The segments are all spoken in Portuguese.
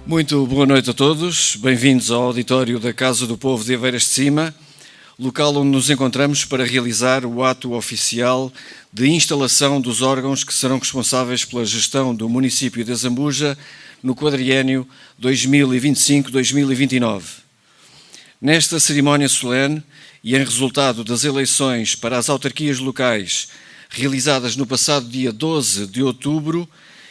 Muito boa noite a todos, bem-vindos ao auditório da Casa do Povo de Aveiras de Cima, local onde nos encontramos para realizar o ato oficial de instalação dos órgãos que serão responsáveis pela gestão do município de Azambuja no quadriênio 2025-2029. Nesta cerimónia solene e em resultado das eleições para as autarquias locais realizadas no passado dia 12 de outubro,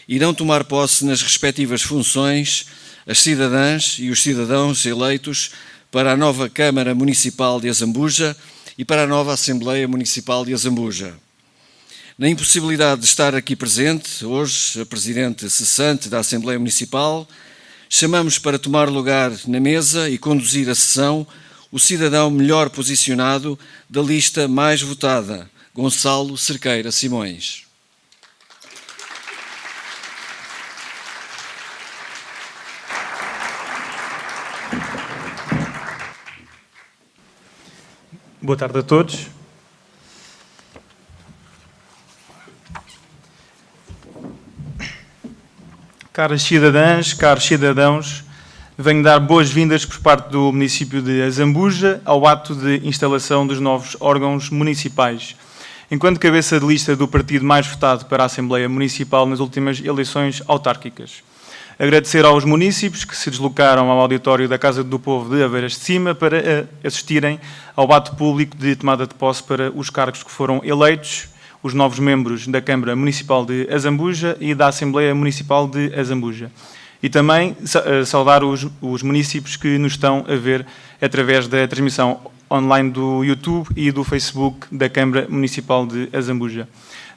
irão tomar posse nas respectivas funções as cidadãs e os cidadãos eleitos para a nova Câmara Municipal de Azambuja e para a nova Assembleia Municipal de Azambuja. Na impossibilidade de estar aqui presente, hoje, a Presidente cessante da Assembleia Municipal, chamamos para tomar lugar na mesa e conduzir a sessão o cidadão melhor posicionado da lista mais votada, Gonçalo Cerqueira Simões. Boa tarde a todos. Caras cidadãs, caros cidadãos, venho dar boas-vindas por parte do município de Azambuja ao ato de instalação dos novos órgãos municipais, enquanto cabeça de lista do partido mais votado para a Assembleia Municipal nas últimas eleições autárquicas. Agradecer aos munícipes que se deslocaram ao auditório da Casa do Povo de Aveiras de Cima para assistirem ao ato público de tomada de posse para os cargos que foram eleitos, os novos membros da Câmara Municipal de Azambuja e da Assembleia Municipal de Azambuja. E também saudar os munícipes que nos estão a ver através da transmissão online do YouTube e do Facebook da Câmara Municipal de Azambuja.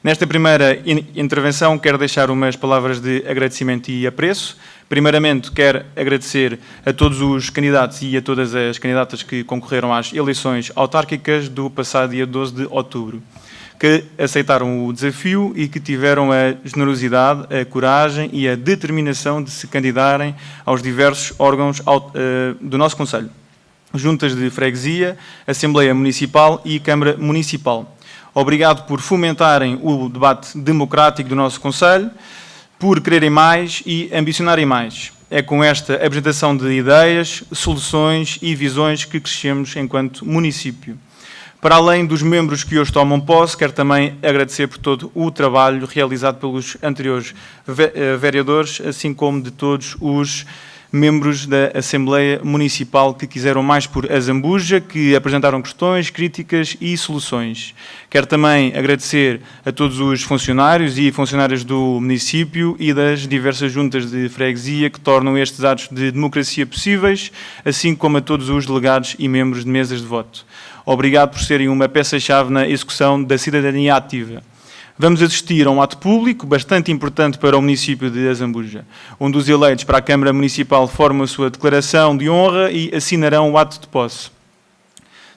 Nesta primeira intervenção, quero deixar umas palavras de agradecimento e apreço. Primeiramente, quero agradecer a todos os candidatos e a todas as candidatas que concorreram às eleições autárquicas do passado dia 12 de outubro, que aceitaram o desafio e que tiveram a generosidade, a coragem e a determinação de se candidarem aos diversos órgãos do nosso Conselho, juntas de freguesia, Assembleia Municipal e Câmara Municipal. Obrigado por fomentarem o debate democrático do nosso Conselho, por quererem mais e ambicionarem mais. É com esta apresentação de ideias, soluções e visões que crescemos enquanto município. Para além dos membros que hoje tomam posse, quero também agradecer por todo o trabalho realizado pelos anteriores vereadores, assim como de todos os membros da Assembleia Municipal que quiseram mais por Azambuja, que apresentaram questões, críticas e soluções. Quero também agradecer a todos os funcionários e funcionárias do município e das diversas juntas de freguesia que tornam estes atos de democracia possíveis, assim como a todos os delegados e membros de mesas de voto. Obrigado por serem uma peça-chave na execução da cidadania ativa. Vamos assistir a um ato público bastante importante para o município de Azambuja, onde os eleitos para a Câmara Municipal formam a sua declaração de honra e assinarão o ato de posse.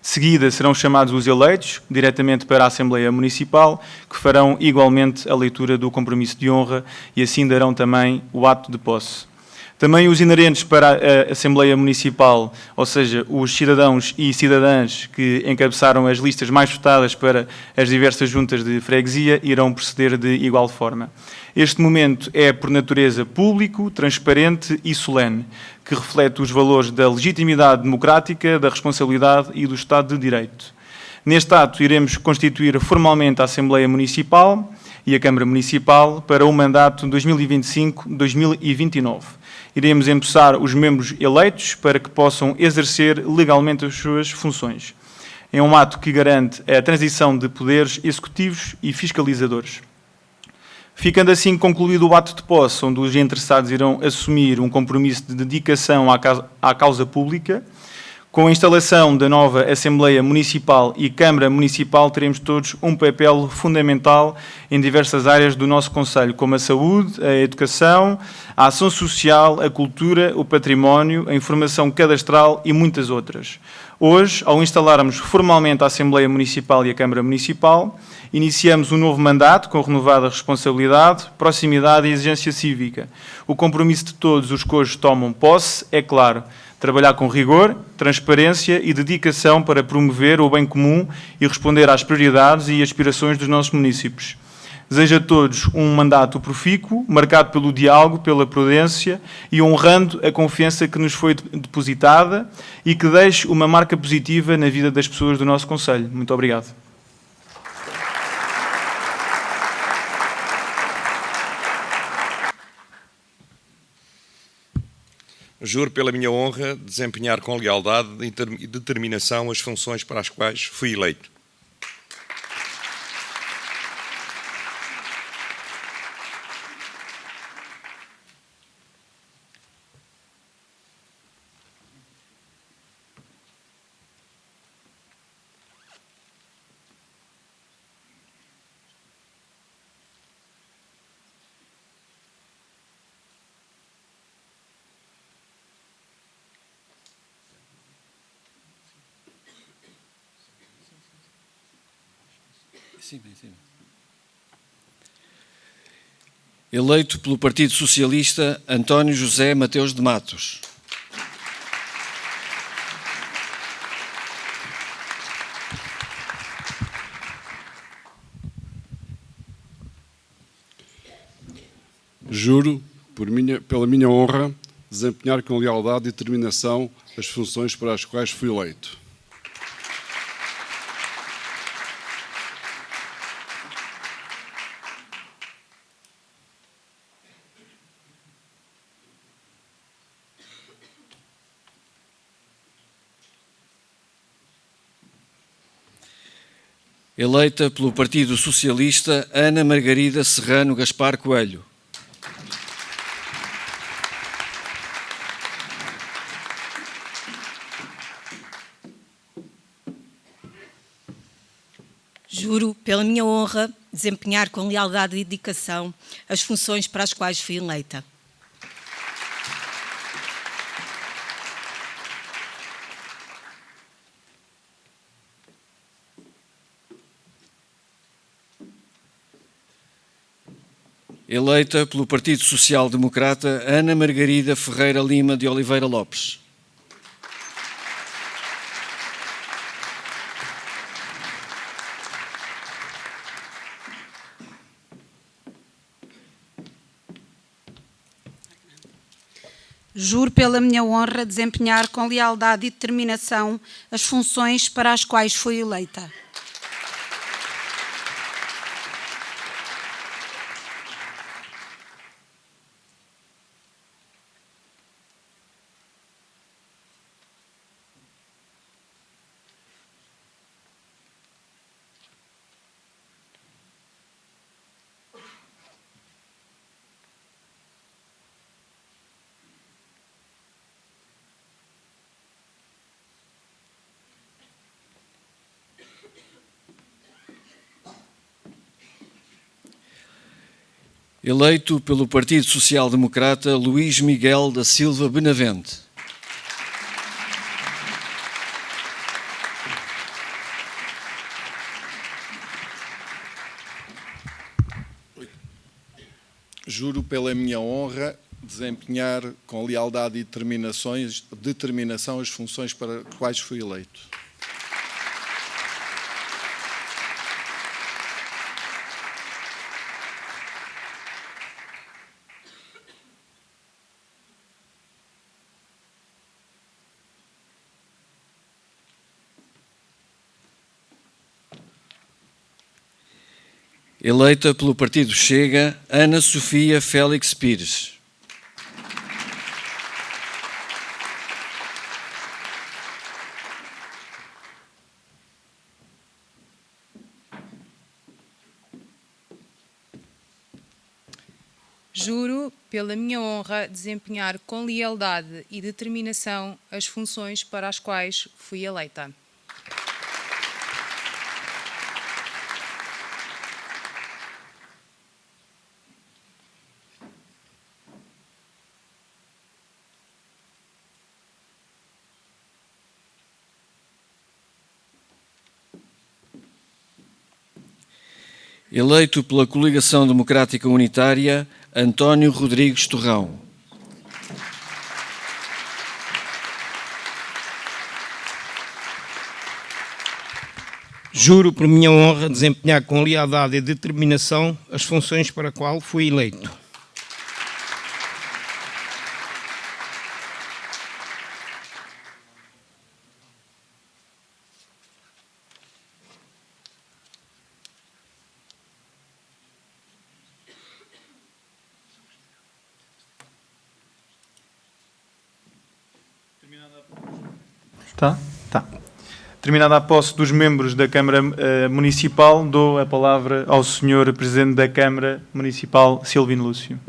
De seguida serão chamados os eleitos, diretamente para a Assembleia Municipal, que farão igualmente a leitura do compromisso de honra e assim darão também o ato de posse. Também os inerentes para a Assembleia Municipal, ou seja, os cidadãos e cidadãs que encabeçaram as listas mais votadas para as diversas juntas de freguesia, irão proceder de igual forma. Este momento é, por natureza, público, transparente e solene, que reflete os valores da legitimidade democrática, da responsabilidade e do Estado de Direito. Neste ato, iremos constituir formalmente a Assembleia Municipal e a Câmara Municipal para o mandato 2025-2029. Iremos empossar os membros eleitos para que possam exercer legalmente as suas funções. É um ato que garante a transição de poderes executivos e fiscalizadores. Ficando assim concluído o ato de posse, onde os interessados irão assumir um compromisso de dedicação à causa pública, com a instalação da nova Assembleia Municipal e Câmara Municipal, teremos todos um papel fundamental em diversas áreas do nosso Concelho, como a saúde, a educação, a ação social, a cultura, o património, a informação cadastral e muitas outras. Hoje, ao instalarmos formalmente a Assembleia Municipal e a Câmara Municipal, iniciamos um novo mandato com renovada responsabilidade, proximidade e exigência cívica. O compromisso de todos os que hoje tomam posse é claro: trabalhar com rigor, transparência e dedicação para promover o bem comum e responder às prioridades e aspirações dos nossos munícipes. Desejo a todos um mandato profícuo, marcado pelo diálogo, pela prudência e honrando a confiança que nos foi depositada e que deixe uma marca positiva na vida das pessoas do nosso Conselho. Muito obrigado. Juro pela minha honra desempenhar com lealdade e determinação as funções para as quais fui eleito. Eleito pelo Partido Socialista, António José Mateus de Matos. Juro, pela minha honra, desempenhar com lealdade e determinação as funções para as quais fui eleito. Eleita pelo Partido Socialista, Ana Margarida Serrano Gaspar Coelho. Juro, pela minha honra, desempenhar com lealdade e dedicação as funções para as quais fui eleita. Eleita pelo Partido Social Democrata, Ana Margarida Ferreira Lima de Oliveira Lopes. Juro pela minha honra desempenhar com lealdade e determinação as funções para as quais fui eleita. Eleito pelo Partido Social Democrata, Luís Miguel da Silva Benavente. Juro pela minha honra desempenhar com lealdade e determinação as funções para as quais fui eleito. Eleita pelo Partido Chega, Ana Sofia Félix Pires. Juro, pela minha honra, desempenhar com lealdade e determinação as funções para as quais fui eleita. Eleito pela Coligação Democrática Unitária, António Rodrigues Torrão. Juro por minha honra desempenhar com lealdade e determinação as funções para a qual fui eleito. Tá? Tá. Terminada a posse dos membros da Câmara Municipal, dou a palavra ao Sr. Presidente da Câmara Municipal, Silvino Lúcio.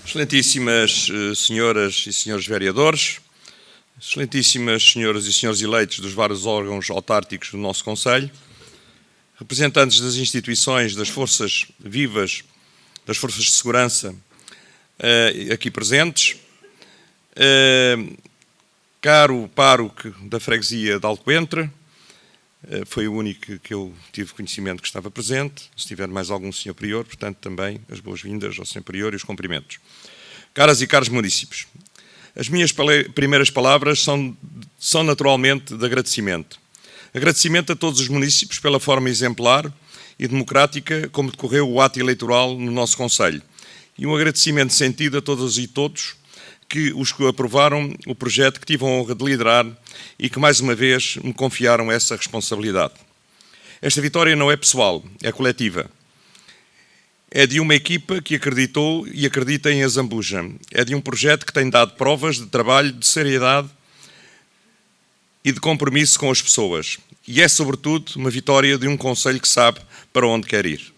Excelentíssimas senhoras e senhores vereadores, excelentíssimas senhoras e senhores eleitos dos vários órgãos autárquicos do nosso Conselho, representantes das instituições, das forças vivas, das forças de segurança aqui presentes, caro pároco da freguesia de Alcoentre, foi o único que eu tive conhecimento que estava presente, se tiver mais algum senhor prior, portanto também as boas-vindas ao senhor prior e os cumprimentos. Caras e caros municípios, as minhas primeiras palavras são naturalmente de agradecimento. Agradecimento a todos os municípios pela forma exemplar e democrática como decorreu o ato eleitoral no nosso Conselho. E um agradecimento sentido a todas e todos os que aprovaram o projeto que tive a honra de liderar e que mais uma vez me confiaram essa responsabilidade. Esta vitória não é pessoal, é coletiva. É de uma equipa que acreditou e acredita em Azambuja. É de um projeto que tem dado provas de trabalho, de seriedade e de compromisso com as pessoas. E é, sobretudo, uma vitória de um Conselho que sabe para onde quer ir.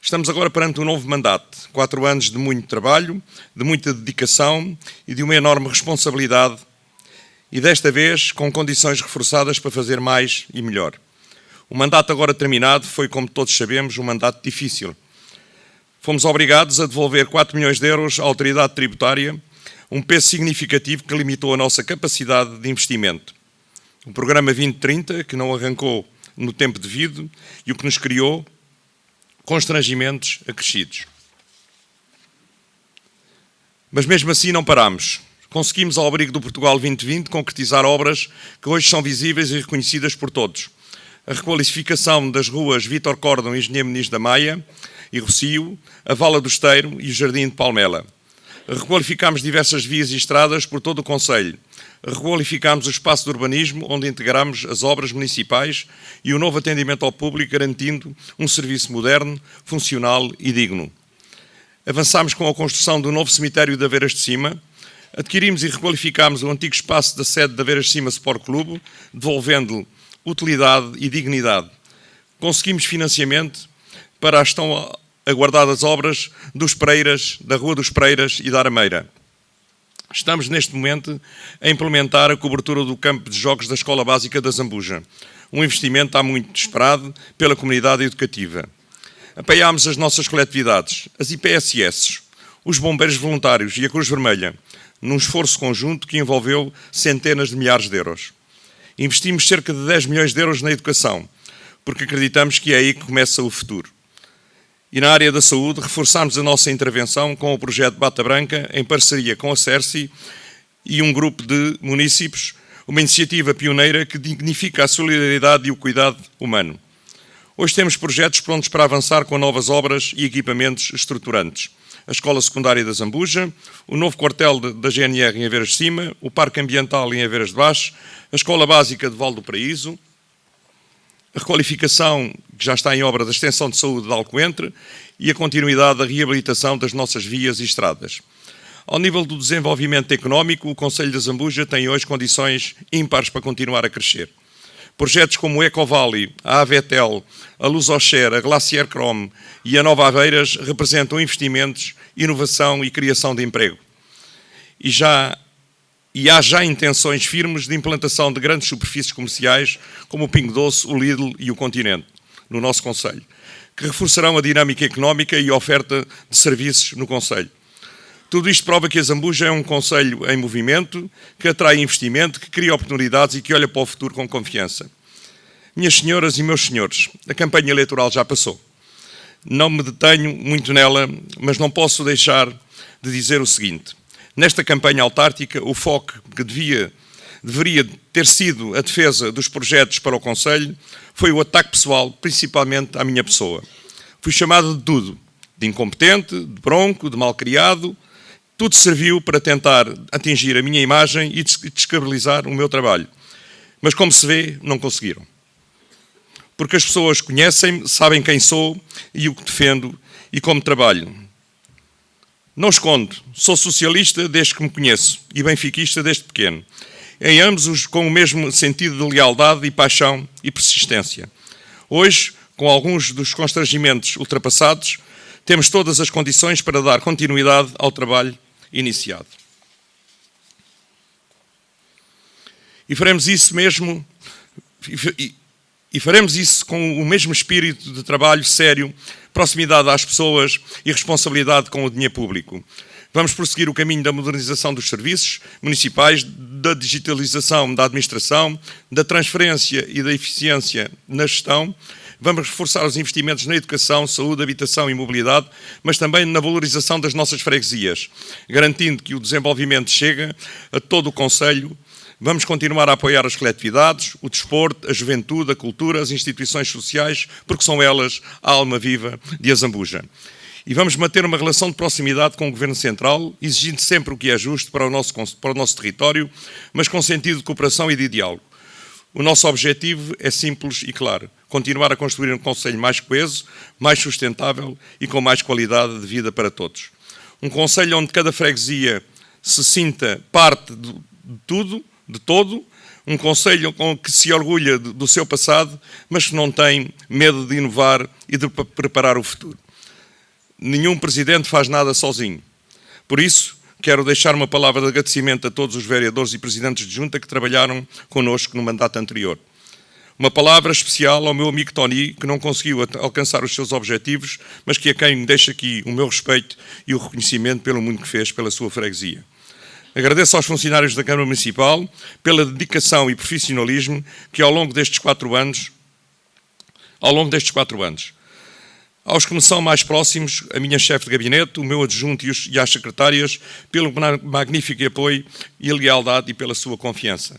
Estamos agora perante um novo mandato. 4 anos de muito trabalho, de muita dedicação e de uma enorme responsabilidade. E desta vez com condições reforçadas para fazer mais e melhor. O mandato agora terminado foi, como todos sabemos, um mandato difícil. Fomos obrigados a devolver 4 milhões de euros à autoridade tributária, um peso significativo que limitou a nossa capacidade de investimento. O programa 2030, que não arrancou no tempo devido e o que nos criou constrangimentos acrescidos. Mas mesmo assim não parámos. Conseguimos, ao abrigo do Portugal 2020, concretizar obras que hoje são visíveis e reconhecidas por todos. A requalificação das ruas Vítor Córdão e Engenheiro Muniz da Maia e Rocio, a Vala do Esteiro e o Jardim de Palmela. Requalificámos diversas vias e estradas por todo o Concelho. Requalificámos o espaço de urbanismo, onde integramos as obras municipais e o novo atendimento ao público, garantindo um serviço moderno, funcional e digno. Avançámos com a construção do novo cemitério de Aveiras de Cima, adquirimos e requalificámos o antigo espaço da sede de Aveiras de Cima Sport Clube, devolvendo-lhe utilidade e dignidade. Conseguimos financiamento para as tão aguardadas obras dos Pereiras, da Rua dos Pereiras e da Arameira. Estamos, neste momento, a implementar a cobertura do campo de jogos da Escola Básica da Zambuja, um investimento há muito esperado pela comunidade educativa. Apoiámos as nossas coletividades, as IPSS, os bombeiros voluntários e a Cruz Vermelha, num esforço conjunto que envolveu centenas de milhares de euros. Investimos cerca de 10 milhões de euros na educação, porque acreditamos que é aí que começa o futuro. E na área da saúde, reforçámos a nossa intervenção com o projeto Bata Branca, em parceria com a CERCI e um grupo de municípios, uma iniciativa pioneira que dignifica a solidariedade e o cuidado humano. Hoje temos projetos prontos para avançar com novas obras e equipamentos estruturantes. A Escola Secundária da Zambuja, o novo quartel da GNR em Aveiras de Cima, o Parque Ambiental em Aveiras de Baixo, a Escola Básica de Val do Paraíso, a requalificação, que já está em obra, da Extensão de Saúde de Alcoentre e a continuidade da reabilitação das nossas vias e estradas. Ao nível do desenvolvimento económico, o Concelho da Zambuja tem hoje condições ímpares para continuar a crescer. Projetos como o Ecovalley, a Avetel, a Lusocher, a Glacier Chrome e a Nova Aveiras representam investimentos, inovação e criação de emprego. E há já intenções firmes de implantação de grandes superfícies comerciais, como o Pingo Doce, o Lidl e o Continente, no nosso Concelho, que reforçarão a dinâmica económica e a oferta de serviços no Concelho. Tudo isto prova que a Zambuja é um concelho em movimento, que atrai investimento, que cria oportunidades e que olha para o futuro com confiança. Minhas senhoras e meus senhores, a campanha eleitoral já passou. Não me detenho muito nela, mas não posso deixar de dizer o seguinte. Nesta campanha autárquica, o foco que deveria ter sido a defesa dos projetos para o Conselho foi o ataque pessoal, principalmente à minha pessoa. Fui chamado de tudo, de incompetente, de bronco, de malcriado. Tudo serviu para tentar atingir a minha imagem e descredibilizar o meu trabalho. Mas, como se vê, não conseguiram. Porque as pessoas conhecem-me, sabem quem sou e o que defendo e como trabalho. Não escondo, sou socialista desde que me conheço e benfiquista desde pequeno. Em ambos com o mesmo sentido de lealdade e paixão e persistência. Hoje, com alguns dos constrangimentos ultrapassados, temos todas as condições para dar continuidade ao trabalho iniciado. E faremos isso mesmo, e faremos isso com o mesmo espírito de trabalho sério, proximidade às pessoas e responsabilidade com o dinheiro público. Vamos prosseguir o caminho da modernização dos serviços municipais, da digitalização da administração, da transferência e da eficiência na gestão. Vamos reforçar os investimentos na educação, saúde, habitação e mobilidade, mas também na valorização das nossas freguesias, garantindo que o desenvolvimento chega a todo o Conselho. Vamos continuar a apoiar as coletividades, o desporto, a juventude, a cultura, as instituições sociais, porque são elas a alma viva de Azambuja. E vamos manter uma relação de proximidade com o Governo Central, exigindo sempre o que é justo para o nosso território, mas com sentido de cooperação e de diálogo. O nosso objetivo é simples e claro: continuar a construir um Conselho mais coeso, mais sustentável e com mais qualidade de vida para todos. Um Conselho onde cada freguesia se sinta parte de tudo, de todo, um Conselho que se orgulha do seu passado, mas que não tem medo de inovar e de preparar o futuro. Nenhum presidente faz nada sozinho. Por isso, quero deixar uma palavra de agradecimento a todos os vereadores e presidentes de junta que trabalharam connosco no mandato anterior. Uma palavra especial ao meu amigo Tony, que não conseguiu alcançar os seus objetivos, mas que a quem deixo aqui o meu respeito e o reconhecimento pelo muito que fez pela sua freguesia. Agradeço aos funcionários da Câmara Municipal pela dedicação e profissionalismo que ao longo destes 4 anos, aos que me são mais próximos, a minha chefe de gabinete, o meu adjunto e as secretárias, pelo magnífico apoio e lealdade e pela sua confiança.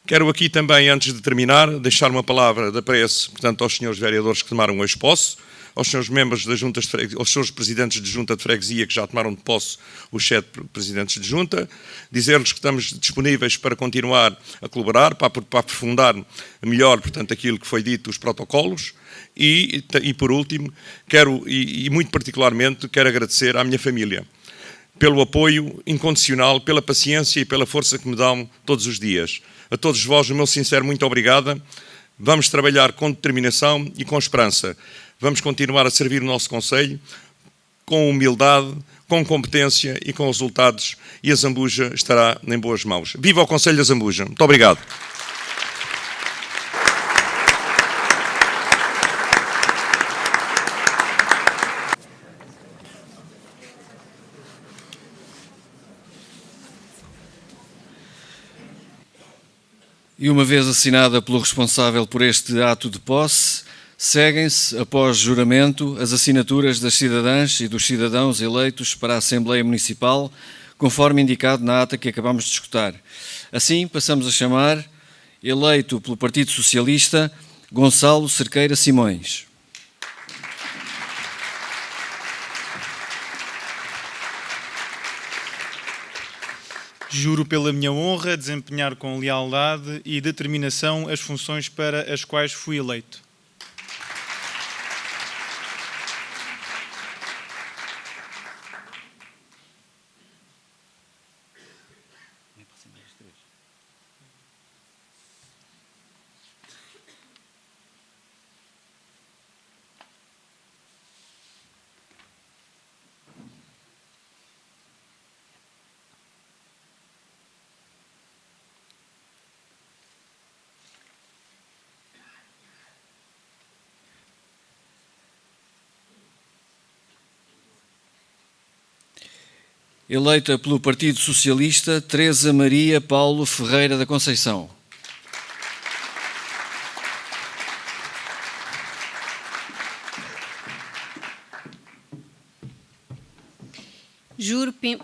Quero aqui também, antes de terminar, deixar uma palavra de apreço, portanto, aos senhores vereadores que tomaram hoje posse, aos senhores membros das juntas de freguesia, aos senhores presidentes de junta de freguesia que já tomaram de posse os 7 presidentes de junta, dizer-lhes que estamos disponíveis para continuar a colaborar, para aprofundar melhor, portanto, aquilo que foi dito, os protocolos, e por último, quero, e muito particularmente, quero agradecer à minha família pelo apoio incondicional, pela paciência e pela força que me dão todos os dias. A todos vós, o meu sincero muito obrigada. Vamos trabalhar com determinação e com esperança. Vamos continuar a servir o nosso Conselho com humildade, com competência e com resultados, e a Azambuja estará em boas mãos. Viva o Conselho de Azambuja! Muito obrigado. E uma vez assinada pelo responsável por este ato de posse, seguem-se, após juramento, as assinaturas das cidadãs e dos cidadãos eleitos para a Assembleia Municipal, conforme indicado na ata que acabamos de escutar. Assim, passamos a chamar, eleito pelo Partido Socialista, Gonçalo Cerqueira Simões. Juro pela minha honra desempenhar com lealdade e determinação as funções para as quais fui eleito. Eleita pelo Partido Socialista, Teresa Maria Paulo Ferreira da Conceição.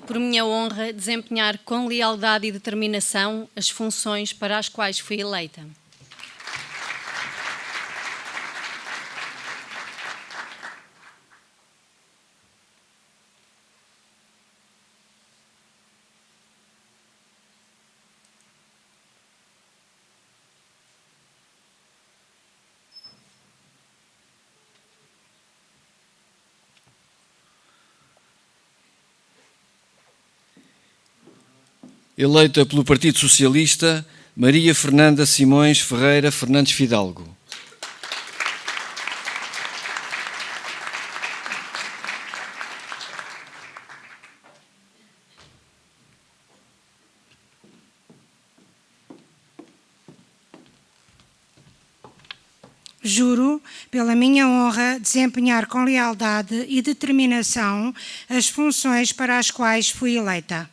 por minha honra, desempenhar com lealdade e determinação as funções para as quais fui eleita. Eleita pelo Partido Socialista, Maria Fernanda Simões Ferreira Fernandes Fidalgo. Juro, pela minha honra, desempenhar com lealdade e determinação as funções para as quais fui eleita.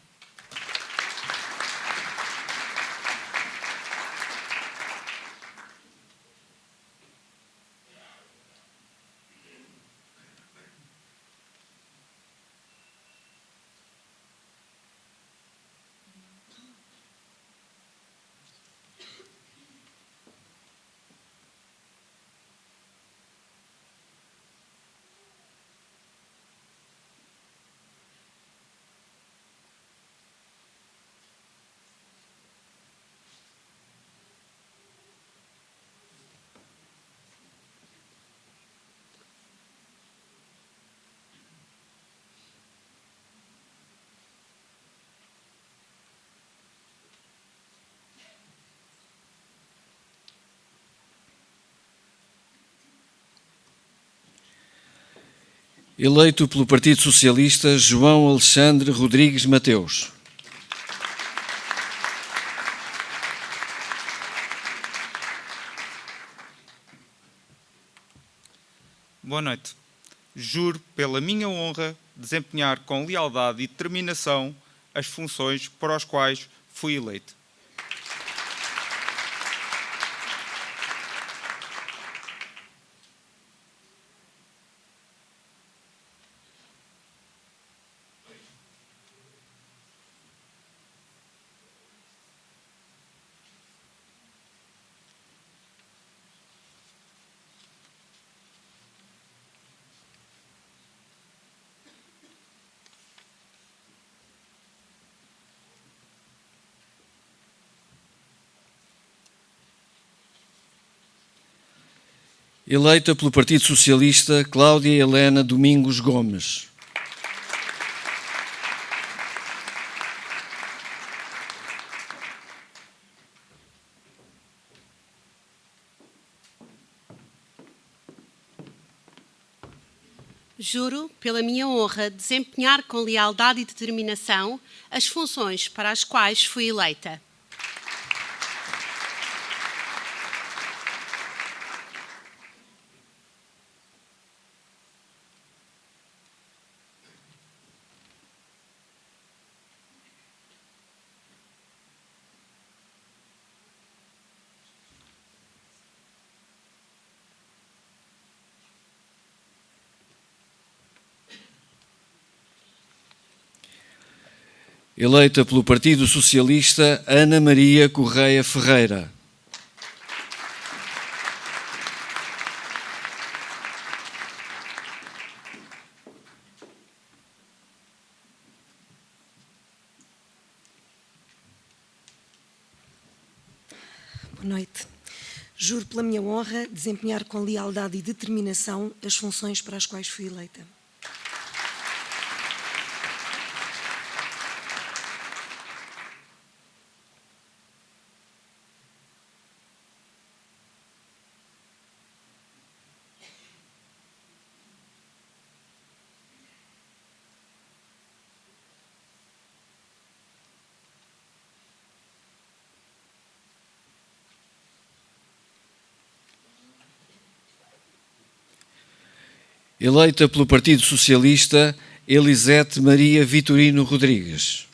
Eleito pelo Partido Socialista, João Alexandre Rodrigues Mateus. Boa noite. Juro, pela minha honra, desempenhar com lealdade e determinação as funções para as quais fui eleito. Eleita pelo Partido Socialista, Cláudia Helena Domingos Gomes. Juro, pela minha honra, desempenhar com lealdade e determinação as funções para as quais fui eleita. Eleita pelo Partido Socialista, Ana Maria Correia Ferreira. Boa noite. Juro pela minha honra desempenhar com lealdade e determinação as funções para as quais fui eleita. Eleita pelo Partido Socialista, Elisete Maria Vitorino Rodrigues.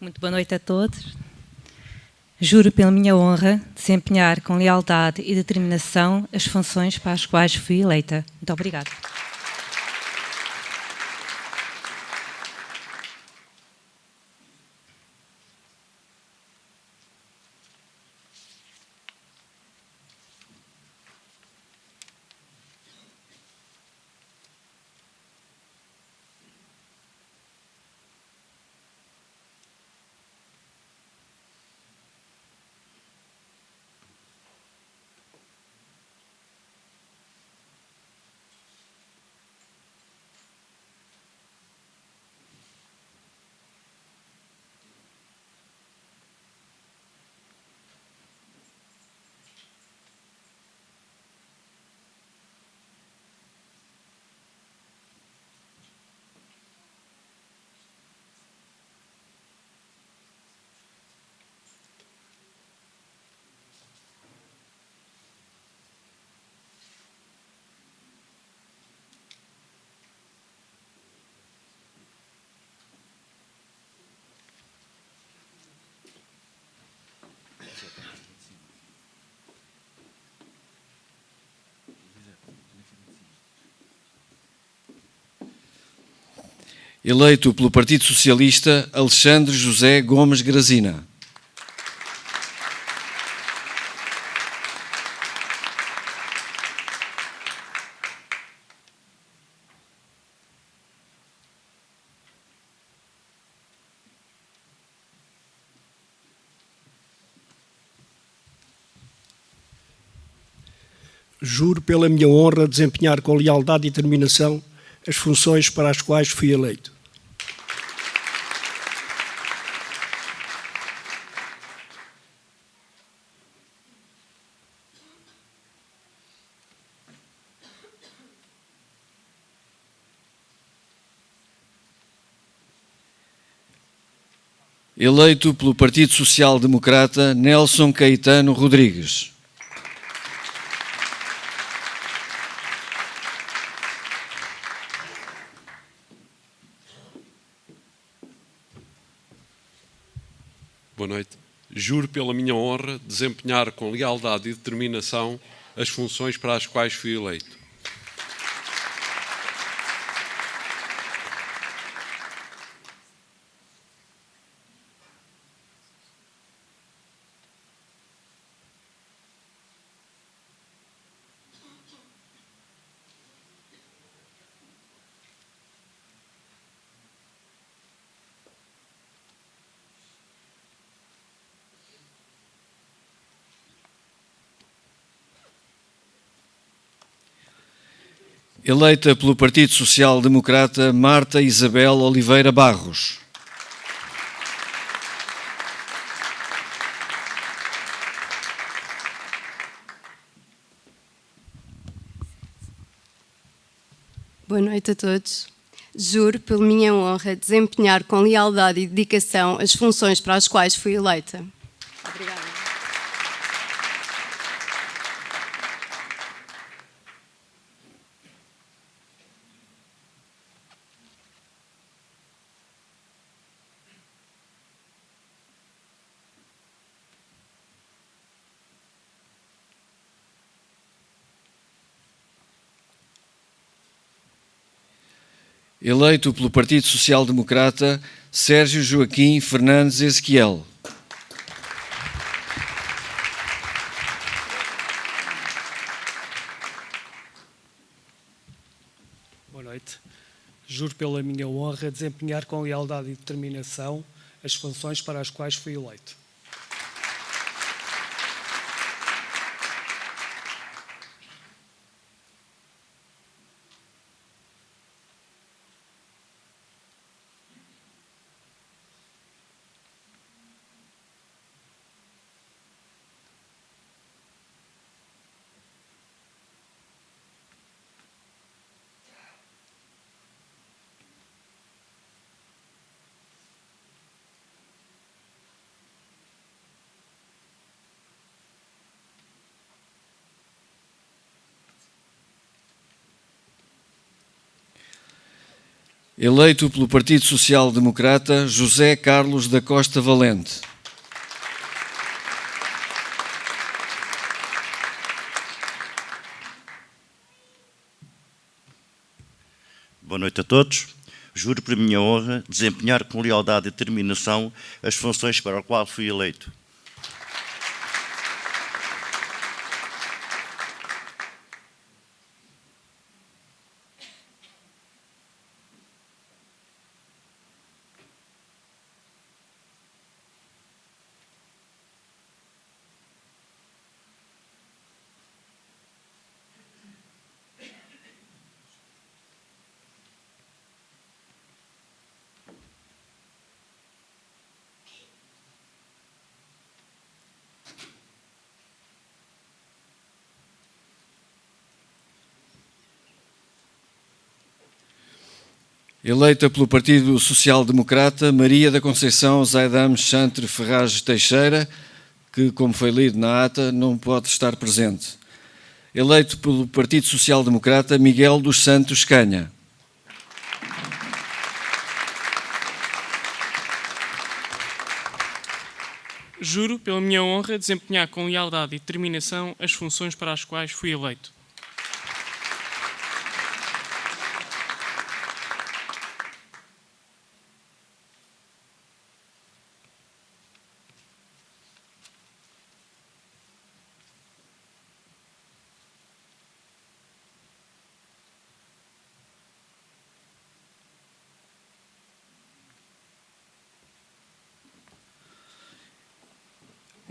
Muito boa noite a todos. Juro pela minha honra desempenhar com lealdade e determinação as funções para as quais fui eleita. Muito obrigada. Eleito pelo Partido Socialista, Alexandre José Gomes Grazina. Juro pela minha honra desempenhar com lealdade e determinação as funções para as quais fui eleito. Eleito pelo Partido Social Democrata, Nelson Caetano Rodrigues. Boa noite. Juro pela minha honra desempenhar com lealdade e determinação as funções para as quais fui eleito. Eleita pelo Partido Social Democrata, Marta Isabel Oliveira Barros. Boa noite a todos. Juro, pela minha honra, desempenhar com lealdade e dedicação as funções para as quais fui eleita. Obrigada. Eleito pelo Partido Social Democrata, Sérgio Joaquim Fernandes Ezequiel. Boa noite. Juro pela minha honra desempenhar com lealdade e determinação as funções para as quais fui eleito. Eleito pelo Partido Social Democrata, José Carlos da Costa Valente. Boa noite a todos. Juro por minha honra desempenhar com lealdade e determinação as funções para as quais fui eleito. Eleita pelo Partido Social Democrata, Maria da Conceição Zaidam Chantre Ferraz Teixeira, que, como foi lido na ata, não pode estar presente. Eleito pelo Partido Social Democrata, Miguel dos Santos Canha. Juro, pela minha honra, desempenhar com lealdade e determinação as funções para as quais fui eleito.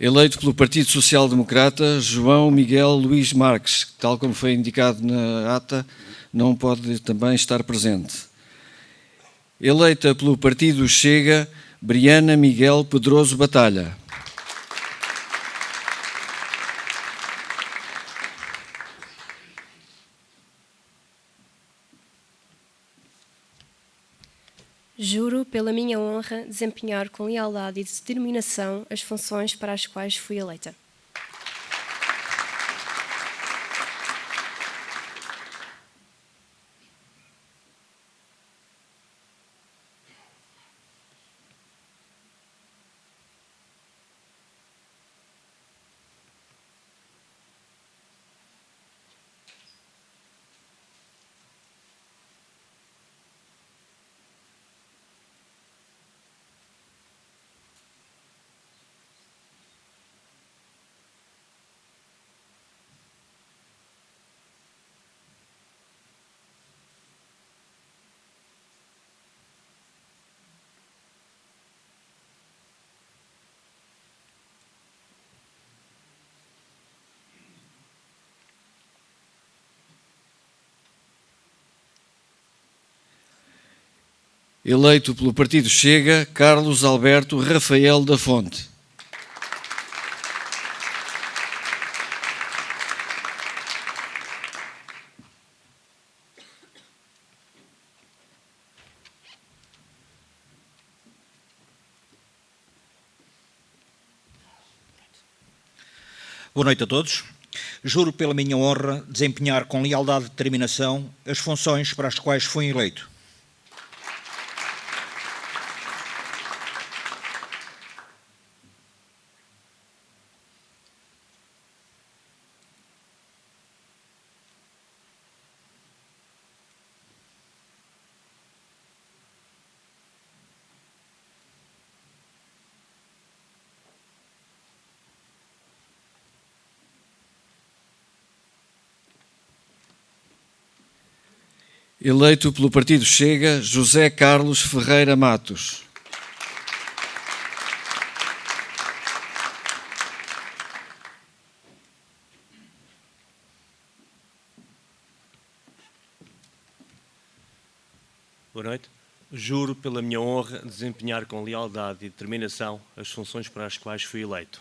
Eleito pelo Partido Social Democrata, João Miguel Luís Marques, que, tal como foi indicado na ata, não pode também estar presente. Eleita pelo Partido Chega, Briana Miguel Pedroso Batalha. Juro, pela minha honra, desempenhar com lealdade e determinação as funções para as quais fui eleita. Eleito pelo Partido Chega, Carlos Alberto Rafael da Fonte. Boa noite a todos. Juro pela minha honra desempenhar com lealdade e determinação as funções para as quais fui eleito. Eleito pelo Partido Chega, José Carlos Ferreira Matos. Boa noite. Juro pela minha honra desempenhar com lealdade e determinação as funções para as quais fui eleito.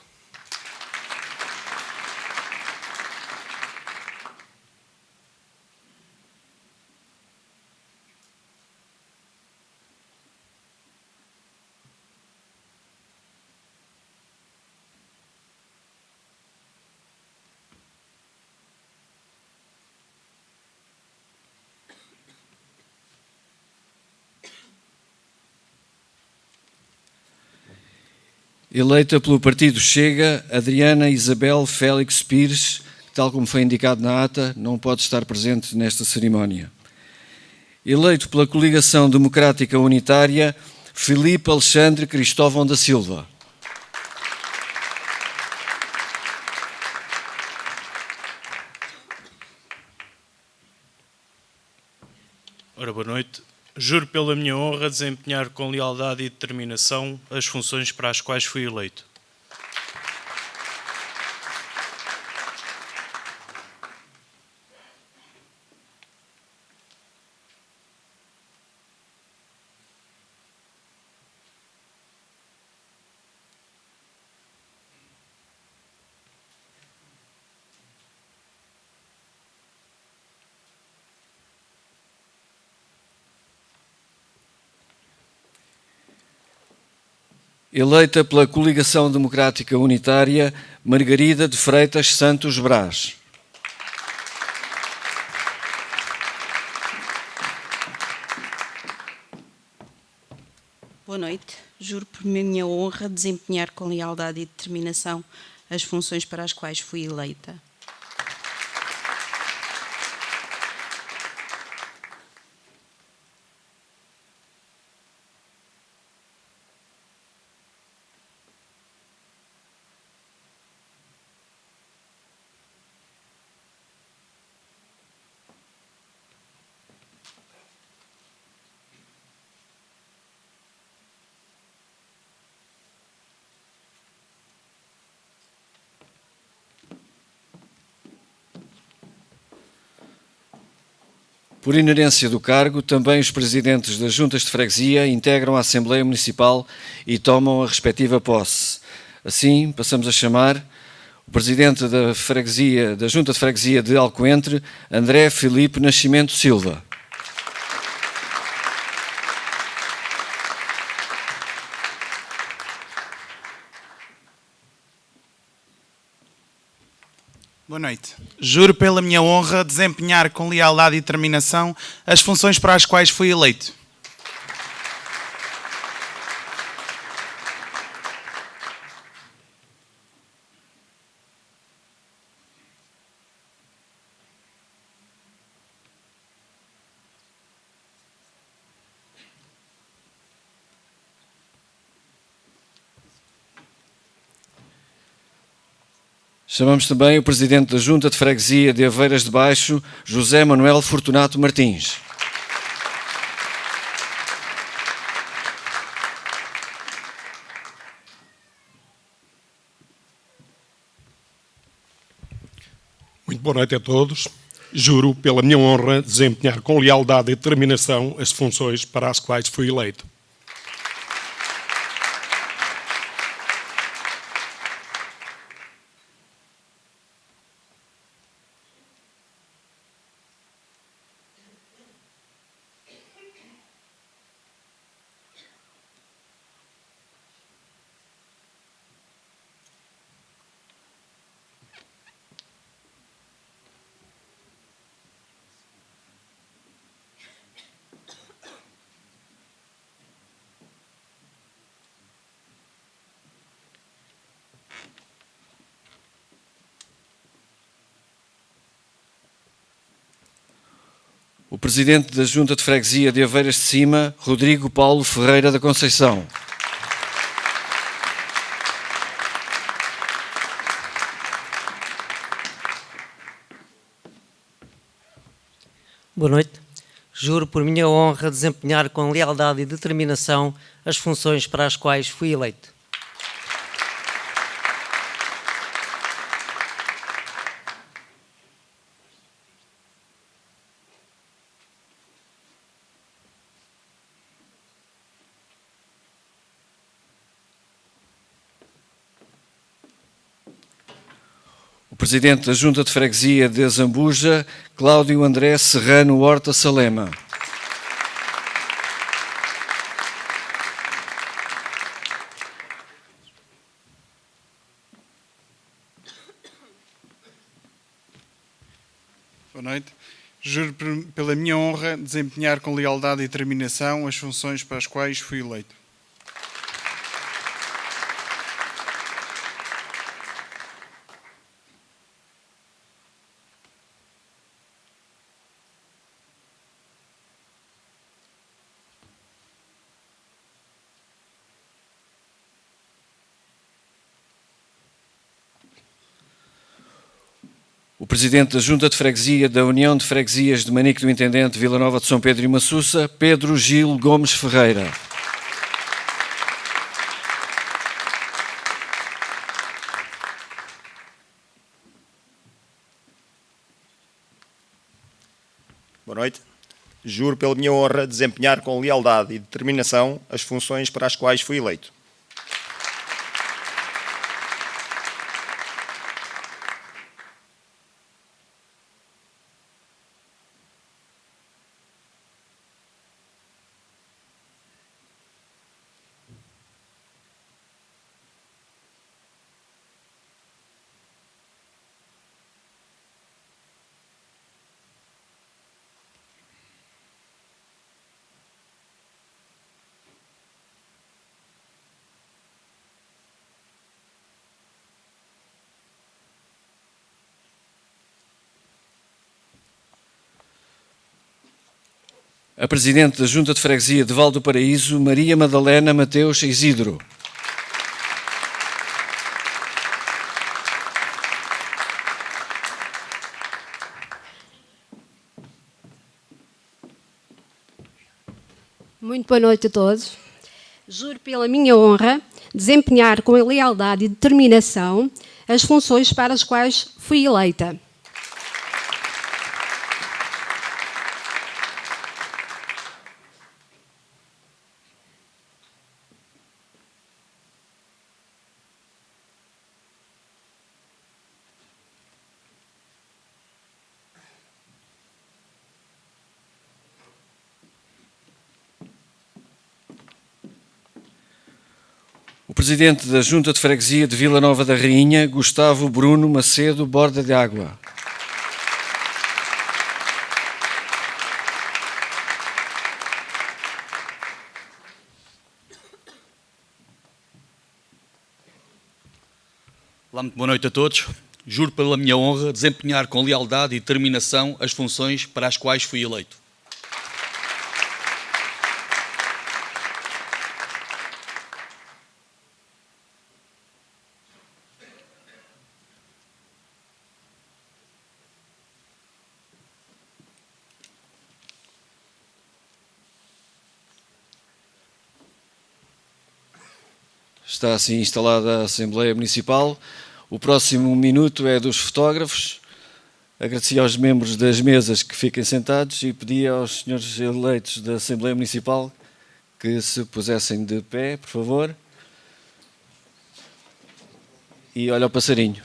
Eleita pelo Partido Chega, Adriana Isabel Félix Pires, que, tal como foi indicado na ata, não pode estar presente nesta cerimónia. Eleito pela Coligação Democrática Unitária, Filipe Alexandre Cristóvão da Silva. Ora, boa noite. Juro pela minha honra desempenhar com lealdade e determinação as funções para as quais fui eleito. Eleita pela Coligação Democrática Unitária, Margarida de Freitas Santos Brás. Boa noite. Juro por minha honra desempenhar com lealdade e determinação as funções para as quais fui eleita. Por inerência do cargo, também os presidentes das juntas de freguesia integram a Assembleia Municipal e tomam a respectiva posse. Assim, passamos a chamar o presidente da Junta de Freguesia de Alcoentre, André Filipe Nascimento Silva. Boa noite. Juro pela minha honra desempenhar com lealdade e determinação as funções para as quais fui eleito. Chamamos também o presidente da Junta de Freguesia de Aveiras de Baixo, José Manuel Fortunato Martins. Muito boa noite a todos. Juro pela minha honra desempenhar com lealdade e determinação as funções para as quais fui eleito. O presidente da Junta de Freguesia de Aveiras de Cima, Rodrigo Paulo Ferreira da Conceição. Boa noite. Juro por minha honra desempenhar com lealdade e determinação as funções para as quais fui eleito. O presidente da Junta de Freguesia de Zambuja, Cláudio André Serrano Horta Salema. Boa noite. Juro pela minha honra desempenhar com lealdade e determinação as funções para as quais fui eleito. o Presidente da Junta de Freguesia da União de Freguesias de Manique do Intendente, Vila Nova de São Pedro e Massussa, Pedro Gil Gomes Ferreira. Boa noite. Juro pela minha honra desempenhar com lealdade e determinação as funções para as quais fui eleito. A Presidente da Junta de Freguesia de Val do Paraíso, Maria Madalena Mateus Isidro. Muito boa noite a todos. Juro pela minha honra desempenhar com lealdade e determinação as funções para as quais fui eleita. O Presidente da Junta de Freguesia de Vila Nova da Rainha, Gustavo Bruno Macedo Borda de Água. Olá, muito boa noite a todos. Juro pela minha honra desempenhar com lealdade e determinação as funções para as quais fui eleito. Está assim instalada a Assembleia Municipal. O próximo minuto é dos fotógrafos. Agradecia aos membros das mesas que fiquem sentados e pedia aos senhores eleitos da Assembleia Municipal que se pusessem de pé, por favor. E olha o passarinho.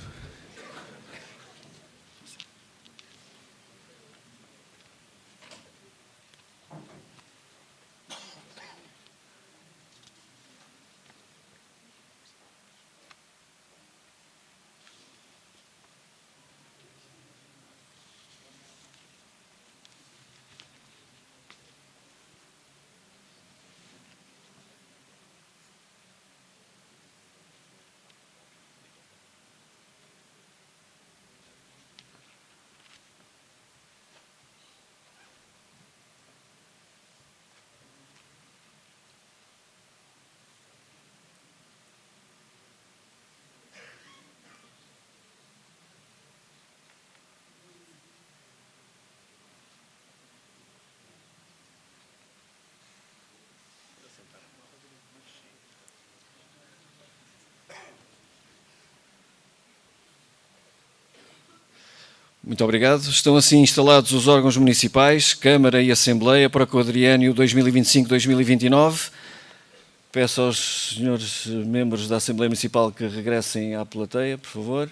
Muito obrigado. Estão assim instalados os órgãos municipais, Câmara e Assembleia para o quadriênio 2025-2029. Peço aos senhores membros da Assembleia Municipal que regressem à plateia, por favor.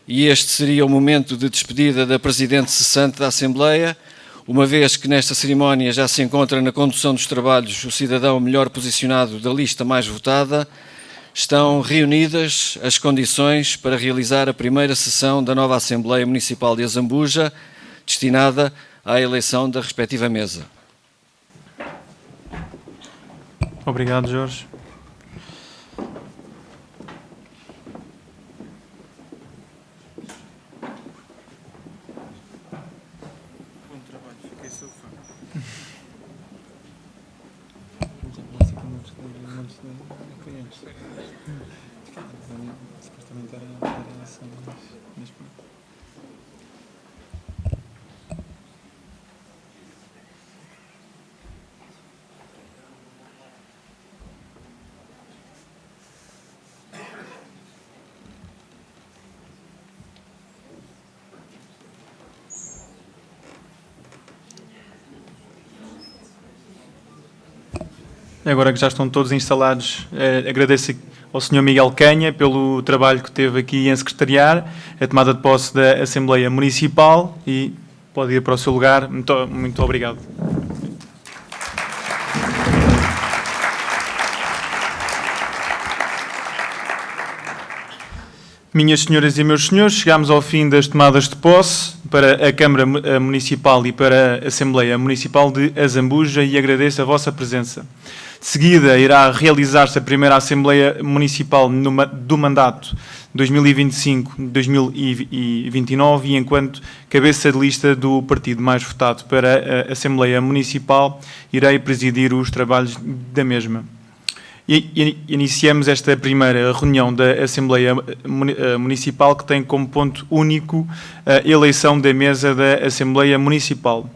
E este seria o momento de despedida da Presidente cessante da Assembleia, uma vez que nesta cerimónia já se encontra na condução dos trabalhos o cidadão melhor posicionado da lista mais votada. Estão reunidas as condições para realizar a primeira sessão da nova Assembleia Municipal de Azambuja, destinada à eleição da respectiva mesa. Obrigado, Jorge. Bom trabalho, fiquei seu fã. Agora que já estão todos instalados, agradeço ao Sr. Miguel Canha pelo trabalho que teve aqui em secretariar, a tomada de posse da Assembleia Municipal e pode ir para o seu lugar. Muito obrigado. Minhas senhoras e meus senhores, chegamos ao fim das tomadas de posse para a Câmara Municipal e para a Assembleia Municipal de Azambuja e agradeço a vossa presença. De seguida, irá realizar-se a primeira Assembleia Municipal do mandato 2025-2029 e, enquanto cabeça de lista do partido mais votado para a Assembleia Municipal, irei presidir os trabalhos da mesma. Iniciamos esta primeira reunião da Assembleia Municipal, que tem como ponto único a eleição da mesa da Assembleia Municipal.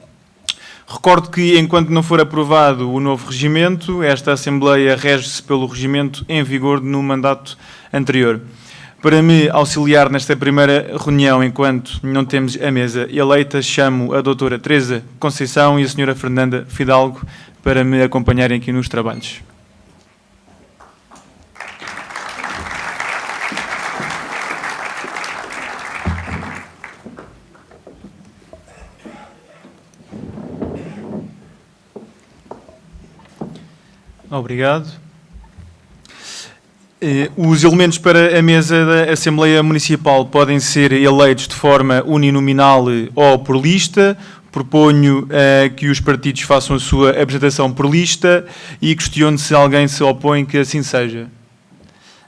Recordo que, enquanto não for aprovado o novo regimento, esta Assembleia rege-se pelo regimento em vigor no mandato anterior. Para me auxiliar nesta primeira reunião, enquanto não temos a mesa eleita, chamo a doutora Teresa Conceição e a senhora Fernanda Fidalgo para me acompanharem aqui nos trabalhos. Obrigado. Os elementos para a mesa da Assembleia Municipal podem ser eleitos de forma uninominal ou por lista. Proponho que os partidos façam a sua apresentação por lista e questiono se alguém se opõe que assim seja.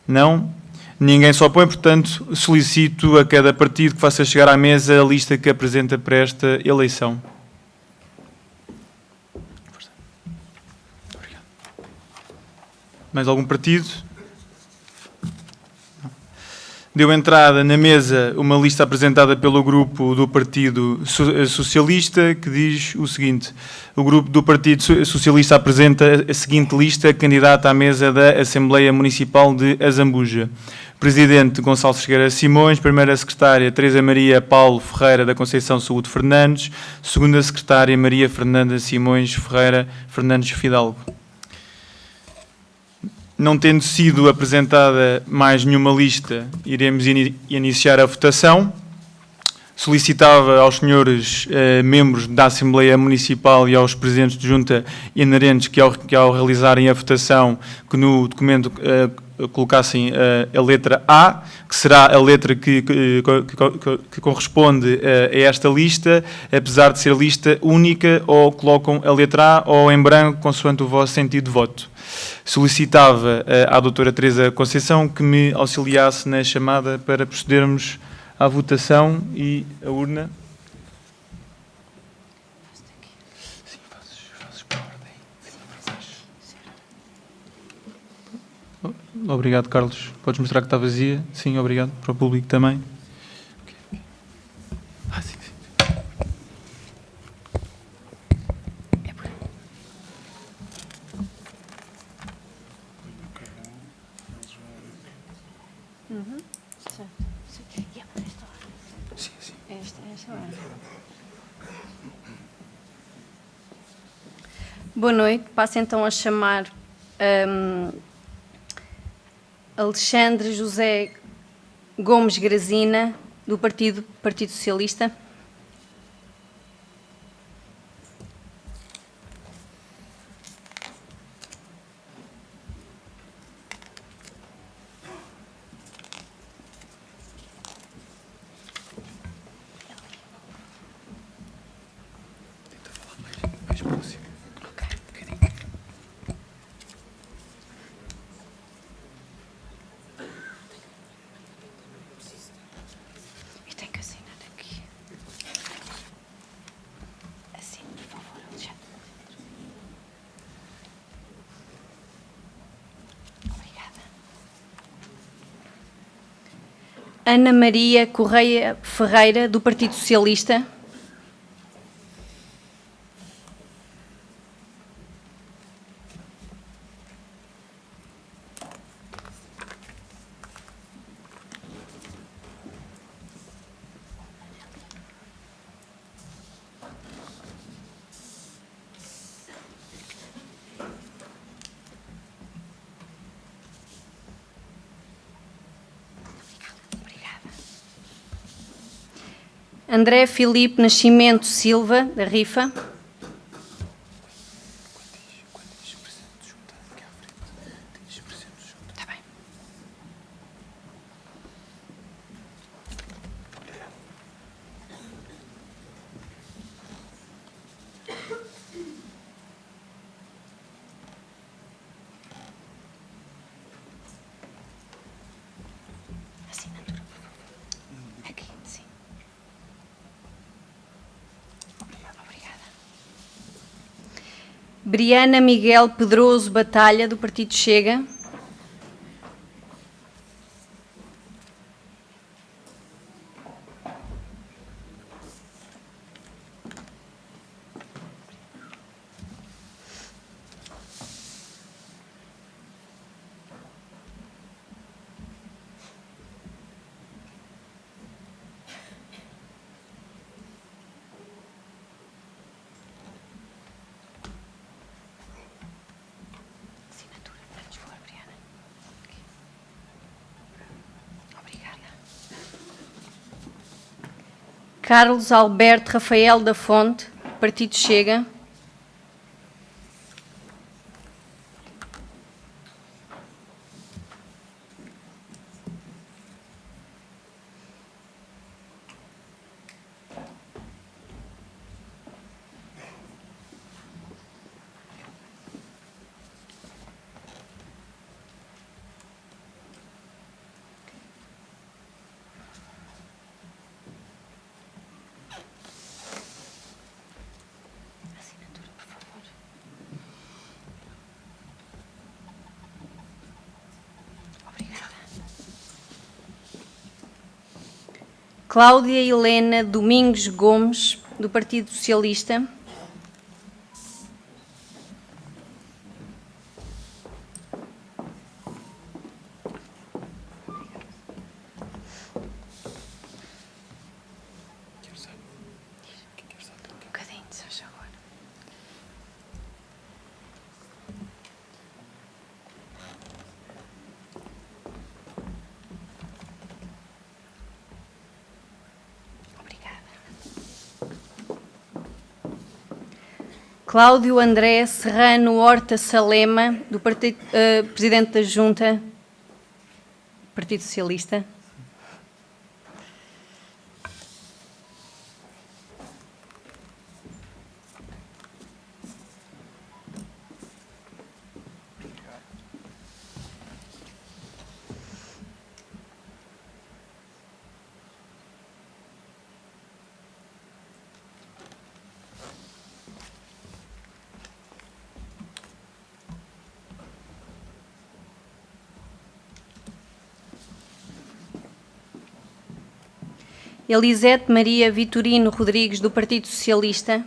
Não? Ninguém se opõe, portanto, solicito a cada partido que faça chegar à mesa a lista que apresenta para esta eleição. Mais algum partido? Deu entrada na mesa uma lista apresentada pelo grupo do Partido Socialista, que diz o seguinte: o grupo do Partido Socialista apresenta a seguinte lista candidata à mesa da Assembleia Municipal de Azambuja. Presidente Gonçalo Figueira Simões, primeira secretária Teresa Maria Paulo Ferreira da Conceição Saúde Fernandes, segunda secretária Maria Fernanda Simões Ferreira Fernandes Fidalgo. Não tendo sido apresentada mais nenhuma lista, iremos iniciar a votação. Solicitava aos senhores membros da Assembleia Municipal e aos presidentes de junta inerentes que ao realizarem a votação, que no documento colocassem a letra A, que será a letra que corresponde a esta lista, apesar de ser lista única, ou colocam a letra A ou em branco, consoante o vosso sentido de voto. Solicitava à doutora Teresa Conceição que me auxiliasse na chamada para procedermos à votação e a urna. Obrigado, Carlos. Podes mostrar que está vazia? Sim, obrigado. Para o público também. Sim. Boa noite. Passo então a chamar Alexandre José Gomes Grazina, do Partido Socialista. Ana Maria Correia Ferreira, do Partido Socialista. André Filipe Nascimento Silva, da Rifa. Briana Miguel Pedroso Batalha, do Partido Chega. Carlos Alberto Rafael da Fonte, Partido Chega. Cláudia Helena Domingos Gomes, do Partido Socialista. Cláudio André Serrano Horta Salema, do Partido, Presidente da Junta, Partido Socialista. Elisete Maria Vitorino Rodrigues, do Partido Socialista.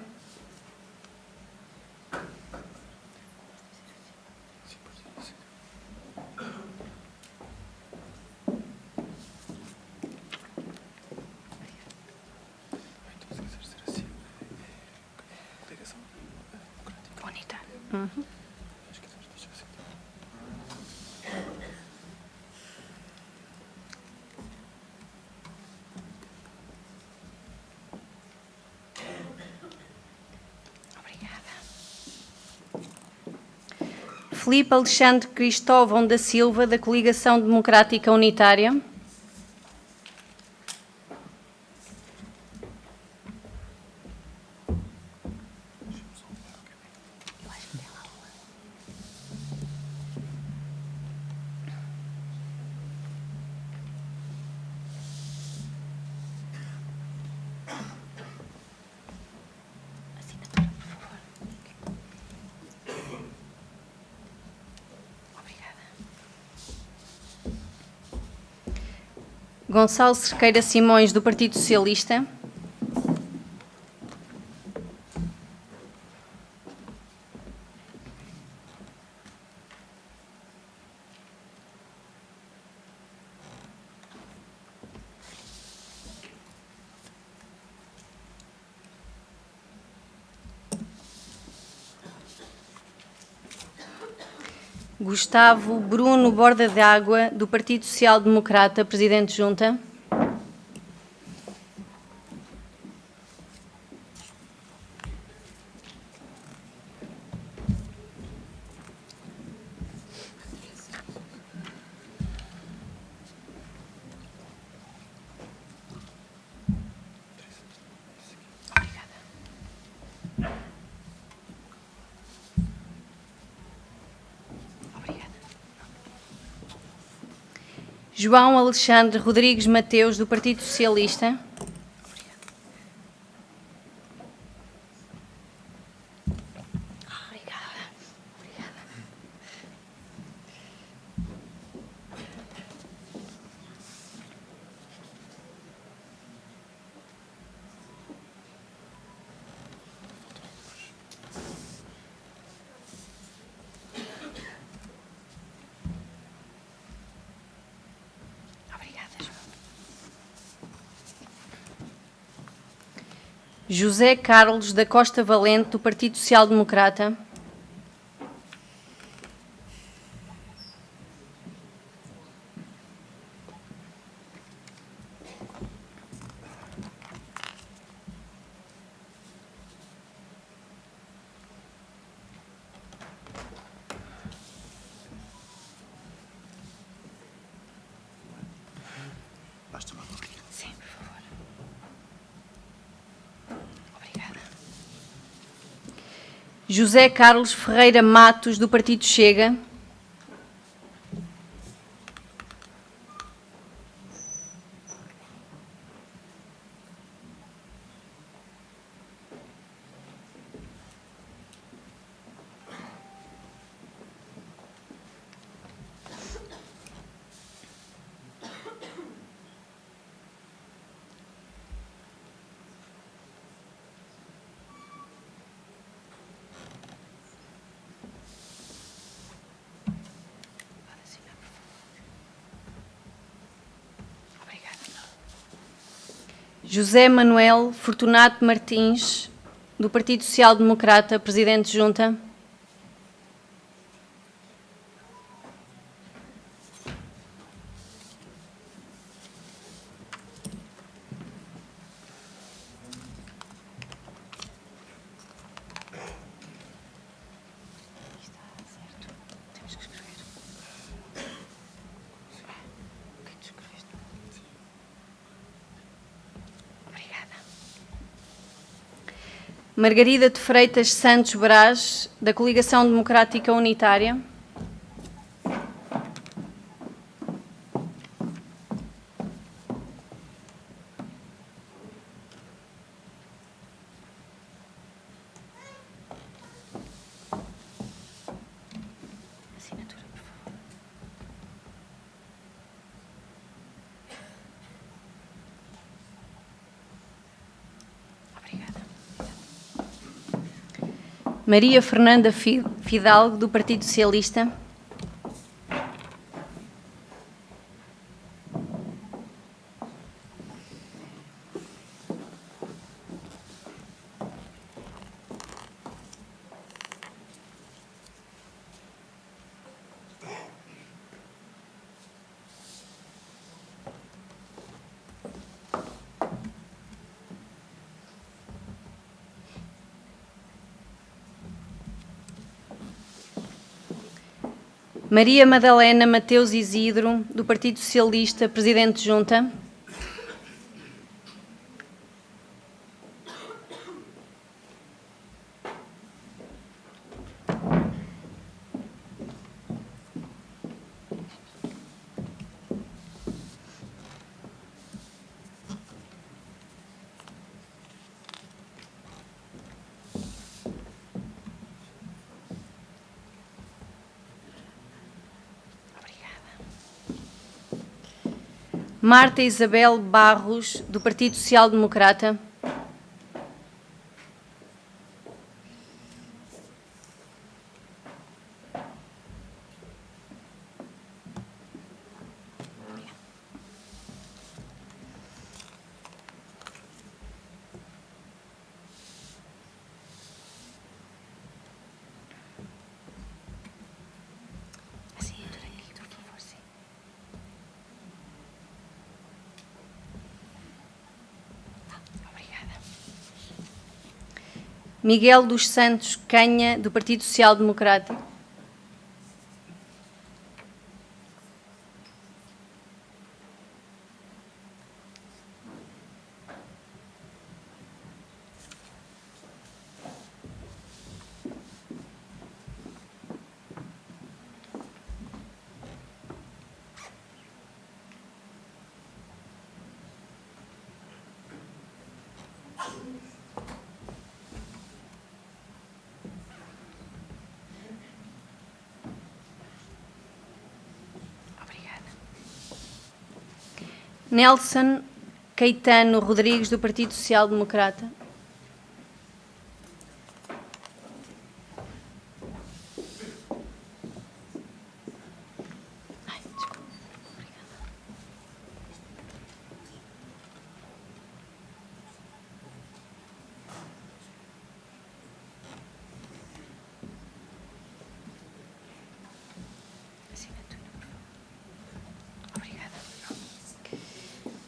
Filipe Alexandre Cristóvão da Silva, da Coligação Democrática Unitária. Gonçalo Cerqueira Simões, do Partido Socialista. Gustavo Bruno Borda d'Água, do Partido Social Democrata, Presidente de Junta. João Alexandre Rodrigues Mateus, do Partido Socialista. José Carlos da Costa Valente, do Partido Social Democrata. Sim, por favor. Obrigada. José Carlos Ferreira Matos, do Partido Chega. José Manuel Fortunato Martins, do Partido Social Democrata, Presidente de Junta. Margarida de Freitas Santos Brás, da Coligação Democrática Unitária. Assinatura, por favor. Obrigada. Maria Fernanda Fidalgo, do Partido Socialista. Maria Madalena Mateus Isidro, do Partido Socialista, Presidente de Junta. Marta Isabel Barros, do Partido Social Democrata. Miguel dos Santos Canha, do Partido Social Democrático. Nelson Caetano Rodrigues, do Partido Social Democrata.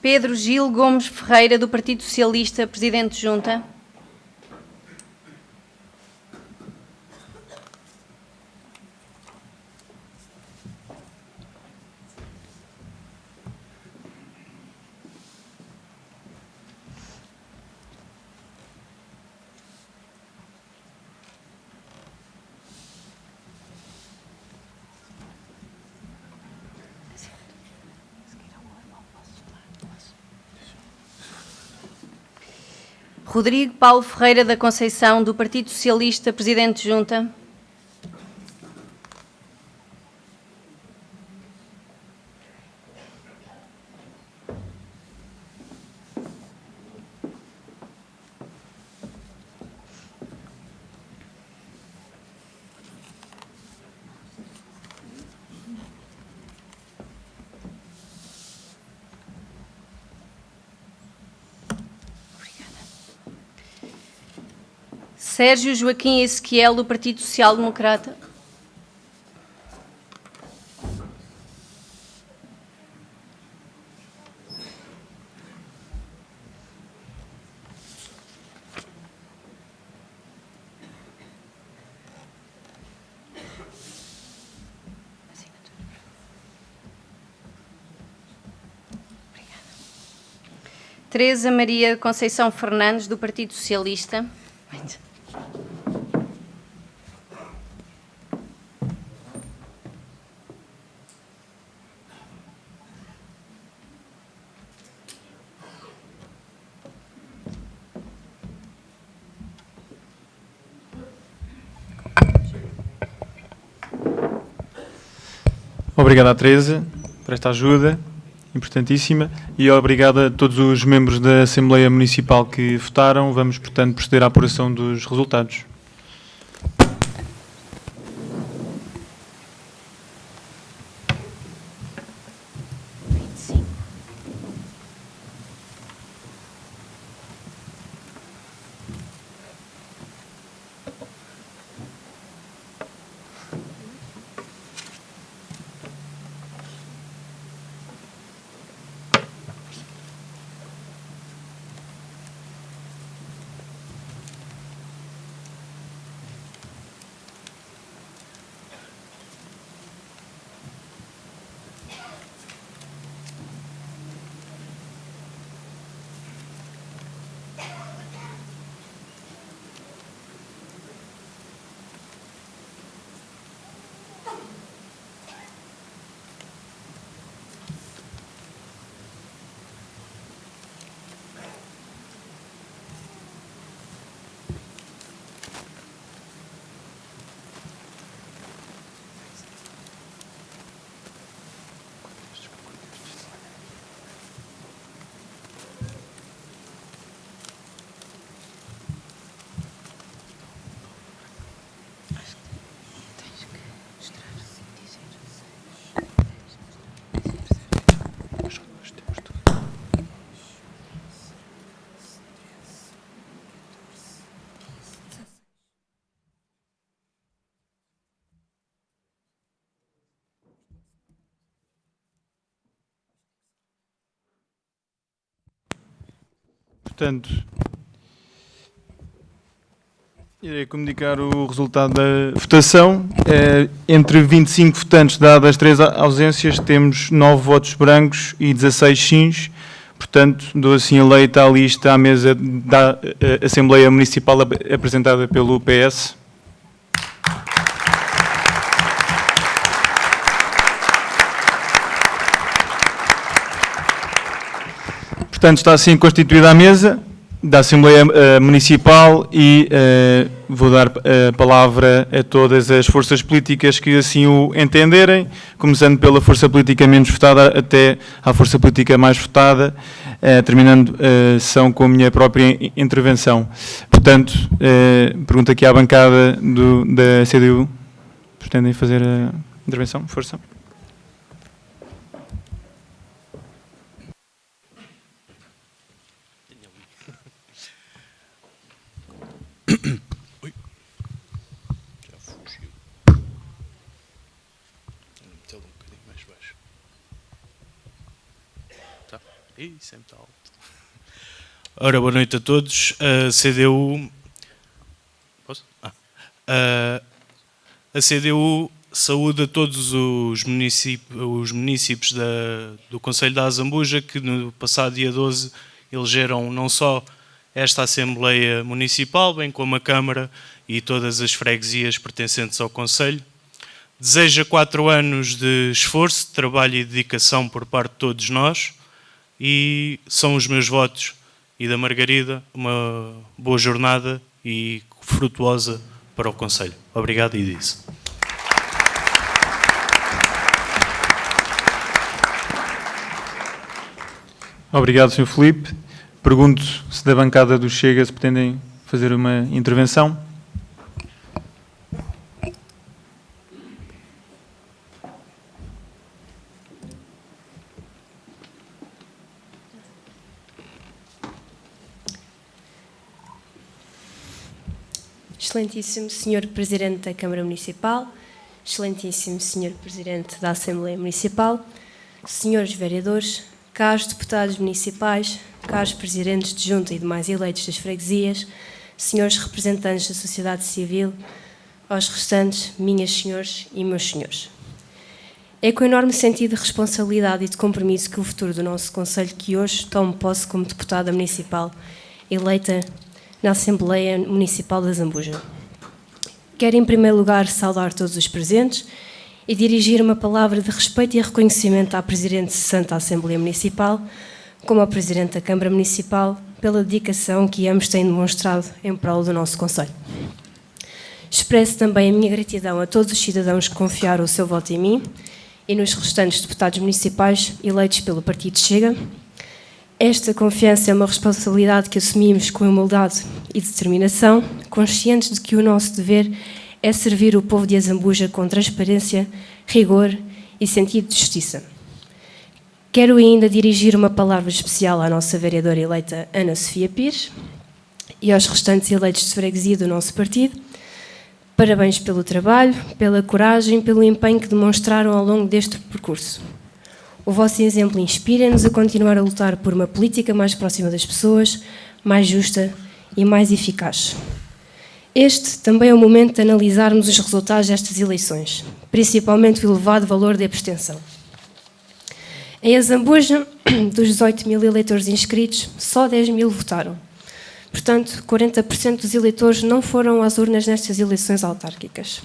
Pedro Gil Gomes Ferreira, do Partido Socialista, Presidente de Junta. Rodrigo Paulo Ferreira da Conceição, do Partido Socialista, Presidente de Junta. Sérgio Joaquim Ezequiel, do Partido Social Democrata. Teresa Maria Conceição Fernandes, do Partido Socialista. Obrigado à Teresa por esta ajuda importantíssima e obrigado a todos os membros da Assembleia Municipal que votaram. Vamos, portanto, proceder à apuração dos resultados. Portanto, irei comunicar o resultado da votação. Entre 25 votantes, dadas 3 ausências, temos 9 votos brancos e 16 sims. Portanto, dou assim eleita a lista à mesa da Assembleia Municipal apresentada pelo PS. Portanto, está assim constituída a mesa da Assembleia Municipal e vou dar a palavra a todas as forças políticas que assim o entenderem, começando pela força política menos votada até à força política mais votada, terminando a sessão com a minha própria intervenção. Portanto, pergunto aqui à bancada da CDU, pretendem fazer a intervenção? Força. Oi. Já fugiu. Metê-lo um bocadinho mais baixo. Tá? Ih, sempre está alto. Ora, boa noite a todos. A CDU... Posso? A CDU saúda todos os municípios do Concelho da Azambuja que no passado dia 12 elegeram não só esta Assembleia Municipal, bem como a Câmara e todas as freguesias pertencentes ao Concelho. Deseja 4 anos de esforço, de trabalho e dedicação por parte de todos nós e são os meus votos e da Margarida uma boa jornada e frutuosa para o Concelho. Obrigado e disso. Obrigado, Sr. Filipe. Pergunto se da bancada do Chega se pretendem fazer uma intervenção. Excelentíssimo Sr. Presidente da Câmara Municipal, Excelentíssimo Sr. Presidente da Assembleia Municipal, Senhores Vereadores, caros deputados municipais, caros presidentes de junta e demais eleitos das freguesias, senhores representantes da sociedade civil, aos restantes, minhas senhores e meus senhores. É com enorme sentido de responsabilidade e de compromisso que o futuro do nosso Concelho, que hoje tomo posse como deputada municipal, eleita na Assembleia Municipal da Zambuja. Quero, em primeiro lugar, saudar todos os presentes e dirigir uma palavra de respeito e reconhecimento à Presidente Santa Assembleia Municipal, como ao Presidente da Câmara Municipal, pela dedicação que ambos têm demonstrado em prol do nosso Concelho. Expresso também a minha gratidão a todos os cidadãos que confiaram o seu voto em mim e nos restantes deputados municipais eleitos pelo Partido Chega. Esta confiança é uma responsabilidade que assumimos com humildade e determinação, conscientes de que o nosso dever é servir o povo de Azambuja com transparência, rigor e sentido de justiça. Quero ainda dirigir uma palavra especial à nossa vereadora eleita Ana Sofia Pires e aos restantes eleitos de freguesia do nosso partido. Parabéns pelo trabalho, pela coragem, pelo empenho que demonstraram ao longo deste percurso. O vosso exemplo inspira-nos a continuar a lutar por uma política mais próxima das pessoas, mais justa e mais eficaz. Este também é o momento de analisarmos os resultados destas eleições, principalmente o elevado valor de abstenção. Em Azambuja, dos 18 mil eleitores inscritos, só 10 mil votaram. Portanto, 40% dos eleitores não foram às urnas nestas eleições autárquicas.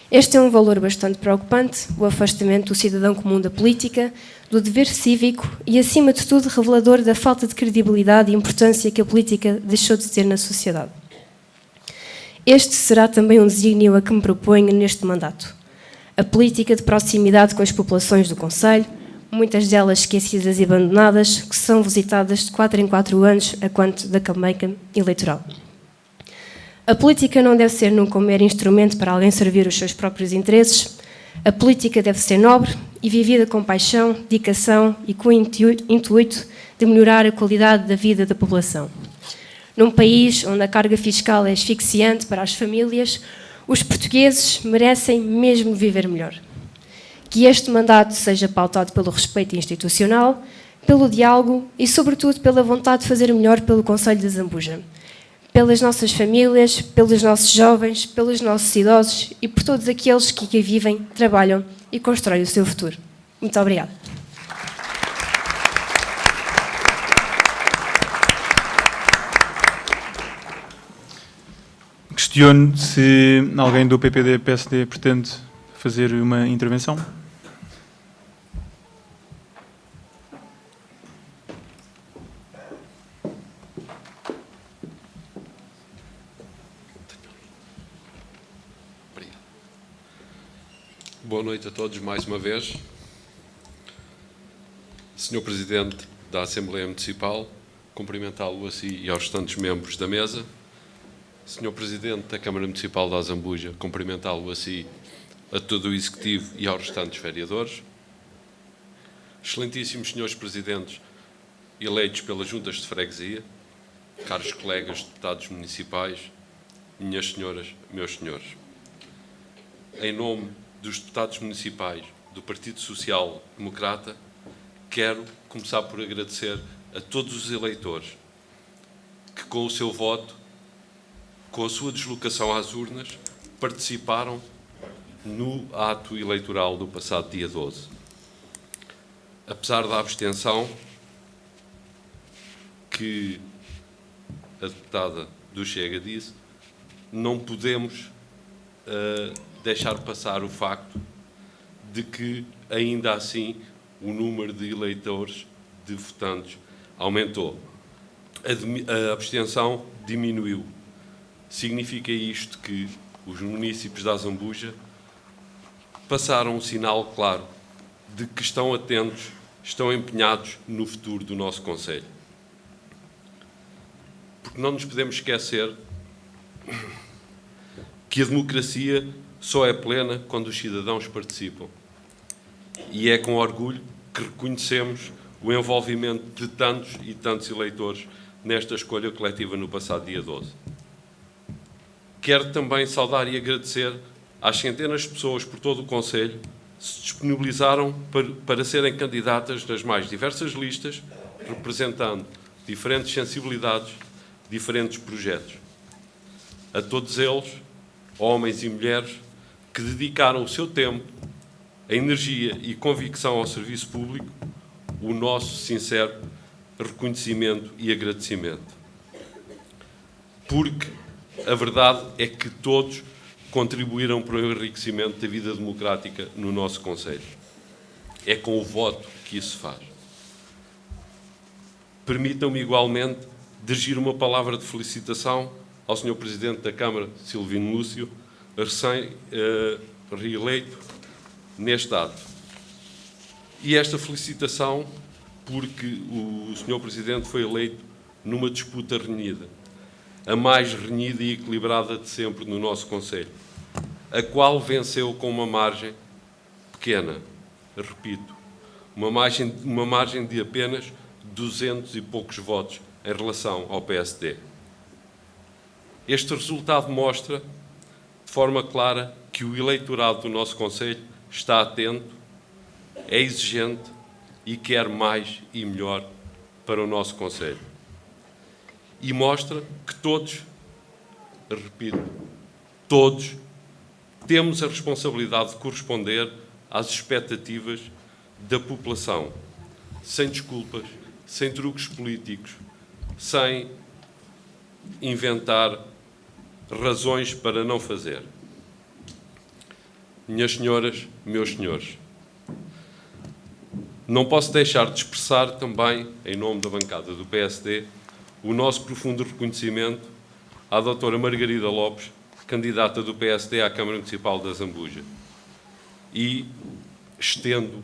Este é um valor bastante preocupante, o afastamento do cidadão comum da política, do dever cívico e, acima de tudo, revelador da falta de credibilidade e importância que a política deixou de ter na sociedade. Este será também um desígnio a que me proponho neste mandato. A política de proximidade com as populações do Concelho, muitas delas esquecidas e abandonadas, que são visitadas de 4 em 4 anos a quanto da campanha eleitoral. A política não deve ser nunca um mero instrumento para alguém servir os seus próprios interesses. A política deve ser nobre e vivida com paixão, dedicação e com o intuito de melhorar a qualidade da vida da população. Num país onde a carga fiscal é asfixiante para as famílias, os portugueses merecem mesmo viver melhor. Que este mandato seja pautado pelo respeito institucional, pelo diálogo e, sobretudo, pela vontade de fazer o melhor pelo Concelho de Zambuja. Pelas nossas famílias, pelos nossos jovens, pelos nossos idosos e por todos aqueles que aqui vivem, trabalham e constroem o seu futuro. Muito obrigada. Questiono se alguém do PPD-PSD pretende fazer uma intervenção. Boa noite a todos mais uma vez. Senhor Presidente da Assembleia Municipal, cumprimentá-lo a si e aos restantes membros da mesa. Senhor Presidente da Câmara Municipal da Zambuja, cumprimentá-lo a si, a todo o Executivo e aos restantes vereadores. Excelentíssimos senhores Presidentes eleitos pelas Juntas de Freguesia, caros colegas deputados municipais, minhas senhoras, meus senhores. Em nome dos deputados municipais do Partido Social Democrata, quero começar por agradecer a todos os eleitores que, com o seu voto, com a sua deslocação às urnas, participaram no ato eleitoral do passado dia 12. Apesar da abstenção que a deputada do Chega disse, não podemos deixar passar o facto de que, ainda assim, o número de eleitores, de votantes, aumentou. A abstenção diminuiu. Significa isto que os municípios da Zambuja passaram um sinal claro de que estão atentos, estão empenhados no futuro do nosso concelho. Porque não nos podemos esquecer que a democracia só é plena quando os cidadãos participam. E é com orgulho que reconhecemos o envolvimento de tantos e tantos eleitores nesta escolha coletiva no passado dia 12. Quero também saudar e agradecer às centenas de pessoas por todo o concelho que se disponibilizaram para serem candidatas nas mais diversas listas, representando diferentes sensibilidades, diferentes projetos. A todos eles, homens e mulheres, que dedicaram o seu tempo, a energia e convicção ao serviço público, o nosso sincero reconhecimento e agradecimento. Porque a verdade é que todos contribuíram para o enriquecimento da vida democrática no nosso concelho. É com o voto que isso se faz. Permitam-me igualmente dirigir uma palavra de felicitação ao Sr. Presidente da Câmara, Silvino Lúcio, recém-reeleito neste ato. E esta felicitação porque o Sr. Presidente foi eleito numa disputa renhida, a mais renhida e equilibrada de sempre no nosso concelho, a qual venceu com uma margem pequena, repito, uma margem de apenas 200 e poucos votos em relação ao PSD. Este resultado mostra, de forma clara, que o eleitorado do nosso concelho está atento, é exigente e quer mais e melhor para o nosso concelho. E mostra que todos, repito, todos temos a responsabilidade de corresponder às expectativas da população, sem desculpas, sem truques políticos, sem inventar razões para não fazer. Minhas senhoras, meus senhores, não posso deixar de expressar também, em nome da bancada do PSD, o nosso profundo reconhecimento à doutora Margarida Lopes, candidata do PSD à Câmara Municipal da Zambuja. E estendo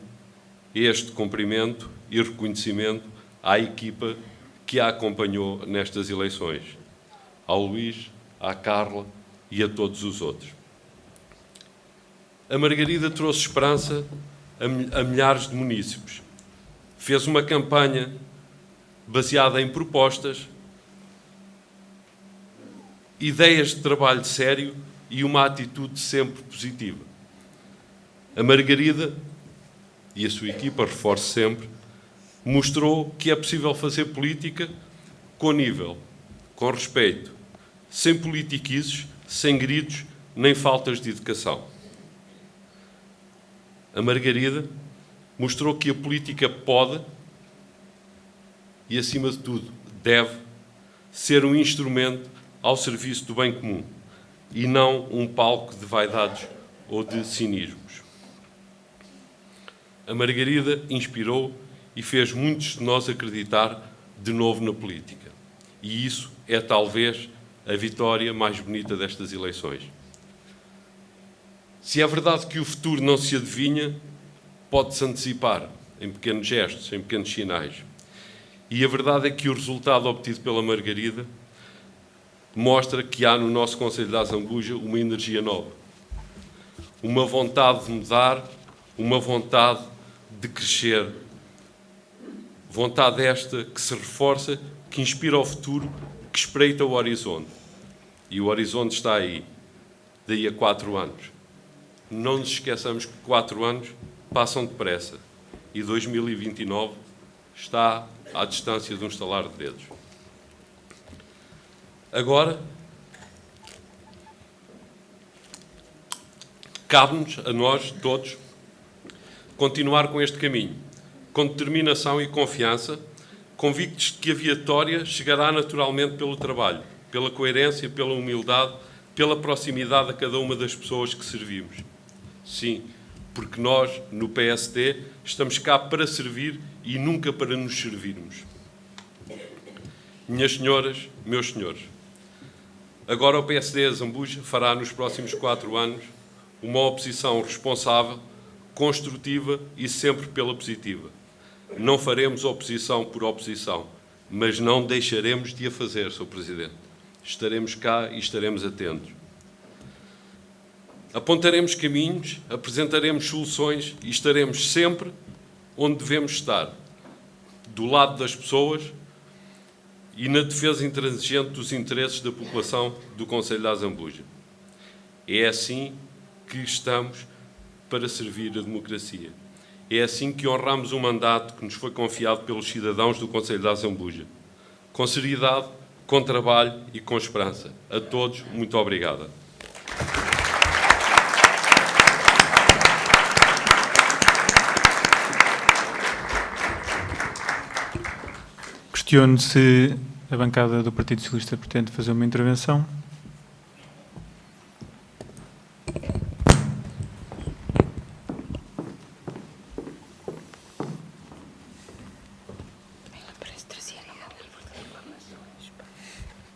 este cumprimento e reconhecimento à equipa que a acompanhou nestas eleições, ao Luís, à Carla e a todos os outros. A Margarida trouxe esperança a milhares de munícipes. Fez uma campanha baseada em propostas, ideias de trabalho sério e uma atitude sempre positiva. A Margarida e a sua equipa, reforço sempre, Mostrou que é possível fazer política com nível, com respeito, sem politiquices, sem gritos, nem faltas de educação. A Margarida mostrou que a política pode e, acima de tudo, deve ser um instrumento ao serviço do bem comum e não um palco de vaidades ou de cinismos. A Margarida inspirou e fez muitos de nós acreditar de novo na política. E isso é talvez a vitória mais bonita destas eleições. Se é verdade que o futuro não se adivinha, pode-se antecipar em pequenos gestos, em pequenos sinais. E a verdade é que o resultado obtido pela Margarida mostra que há no nosso Conselho da Azambuja uma energia nova, uma vontade de mudar, uma vontade de crescer, vontade esta que se reforça, que inspira o futuro, que espreita o horizonte. E o horizonte está aí, daí a 4 anos. Não nos esqueçamos que 4 anos passam depressa e 2029 está à distância de um estalar de dedos. Agora, cabe-nos, a nós todos, continuar com este caminho, com determinação e confiança, convictos de que a vitória chegará naturalmente pelo trabalho, pela coerência, pela humildade, pela proximidade a cada uma das pessoas que servimos. Sim, porque nós, no PSD, estamos cá para servir e nunca para nos servirmos. Minhas senhoras, meus senhores, agora o PSD Azambuja fará nos próximos 4 anos uma oposição responsável, construtiva e sempre pela positiva. Não faremos oposição por oposição, mas não deixaremos de a fazer, Sr. Presidente. Estaremos cá e estaremos atentos. Apontaremos caminhos, apresentaremos soluções e estaremos sempre onde devemos estar, do lado das pessoas e na defesa intransigente dos interesses da população do Conselho da Azambuja. É assim que estamos para servir a democracia. É assim que honramos o mandato que nos foi confiado pelos cidadãos do Conselho da Azambuja. Com seriedade, com trabalho e com esperança. A todos, muito obrigado. Questiono se a bancada do Partido Socialista pretende fazer uma intervenção.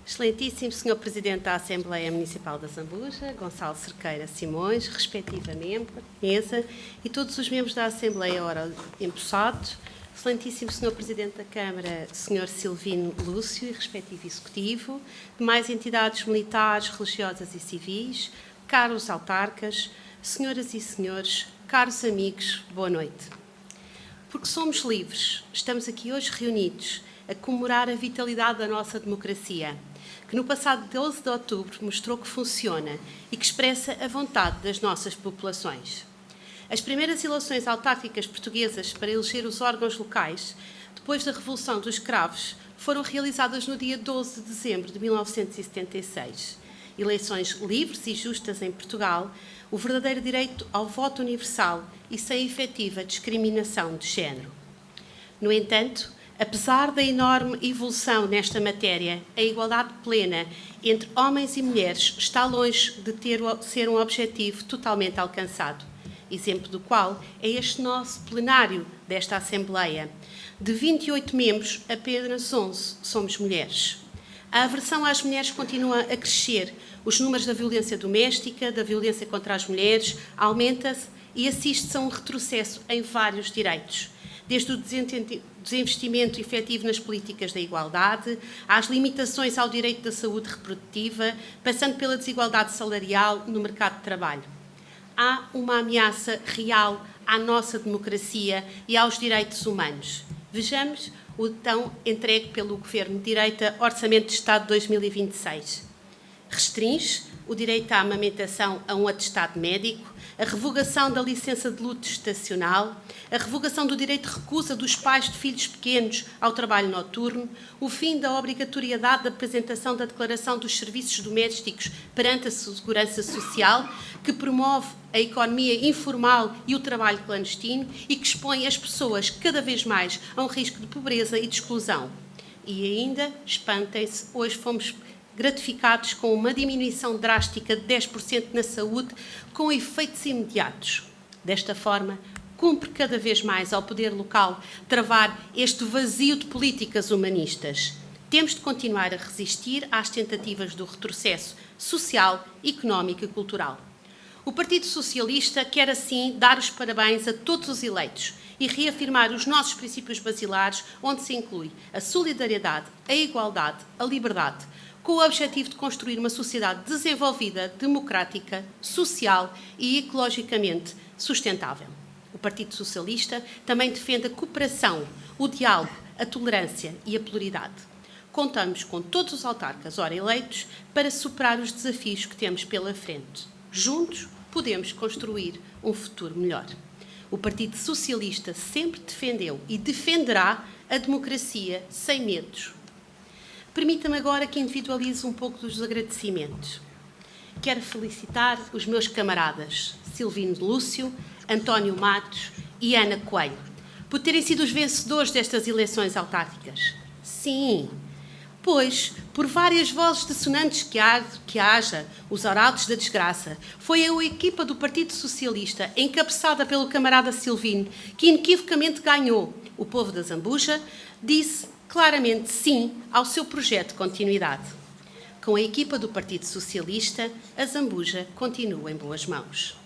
Excelentíssimo Sr. Presidente da Assembleia Municipal da Zambuja, Gonçalo Cerqueira Simões, respectivamente, mesa, e todos os membros da Assembleia ora empossados, Excelentíssimo Sr. Presidente da Câmara, Sr. Silvino Lúcio, e respectivo Executivo, demais entidades militares, religiosas e civis, caros autarcas, senhoras e senhores, caros amigos, boa noite. Porque somos livres, estamos aqui hoje reunidos a comemorar a vitalidade da nossa democracia, que no passado 12 de outubro mostrou que funciona e que expressa a vontade das nossas populações. As primeiras eleições autárquicas portuguesas para eleger os órgãos locais, depois da Revolução dos Cravos, foram realizadas no dia 12 de dezembro de 1976. Eleições livres e justas em Portugal, o verdadeiro direito ao voto universal e sem efetiva discriminação de género. No entanto, apesar da enorme evolução nesta matéria, a igualdade plena entre homens e mulheres está longe de ser um objetivo totalmente alcançado. Exemplo do qual é este nosso plenário desta Assembleia. De 28 membros, apenas 11 somos mulheres. A aversão às mulheres continua a crescer. Os números da violência doméstica, da violência contra as mulheres, aumenta-se e assiste-se a um retrocesso em vários direitos. Desde o desinvestimento efetivo nas políticas da igualdade, às limitações ao direito da saúde reprodutiva, passando pela desigualdade salarial no mercado de trabalho. Há uma ameaça real à nossa democracia e aos direitos humanos. Vejamos o tão entregue pelo Governo de Direita Orçamento de Estado de 2026. Restringe o direito à amamentação a um atestado médico, a revogação da licença de luto estacional, a revogação do direito de recusa dos pais de filhos pequenos ao trabalho noturno, o fim da obrigatoriedade da apresentação da declaração dos serviços domésticos perante a Segurança Social, que promove a economia informal e o trabalho clandestino e que expõe as pessoas cada vez mais a um risco de pobreza e de exclusão. E ainda, espantem-se, hoje fomos gratificados com uma diminuição drástica de 10% na saúde, com efeitos imediatos. Desta forma, cumpre cada vez mais ao poder local travar este vazio de políticas humanistas. Temos de continuar a resistir às tentativas do retrocesso social, económico e cultural. O Partido Socialista quer, assim, dar os parabéns a todos os eleitos e reafirmar os nossos princípios basilares, onde se inclui a solidariedade, a igualdade, a liberdade, com o objetivo de construir uma sociedade desenvolvida, democrática, social e ecologicamente sustentável. O Partido Socialista também defende a cooperação, o diálogo, a tolerância e a pluralidade. Contamos com todos os autarcas ora eleitos para superar os desafios que temos pela frente. Juntos podemos construir um futuro melhor. O Partido Socialista sempre defendeu e defenderá a democracia sem medos. Permita-me agora que individualize um pouco dos agradecimentos. Quero felicitar os meus camaradas Silvino Lúcio, António Matos e Ana Coelho por terem sido os vencedores destas eleições autárquicas. Sim, pois, por várias vozes dissonantes que haja, os arautos da desgraça, foi a equipa do Partido Socialista, encabeçada pelo camarada Silvino, que inequivocamente ganhou. O povo da Zambuja disse claramente sim ao seu projeto de continuidade. Com a equipa do Partido Socialista, a Zambuja continua em boas mãos.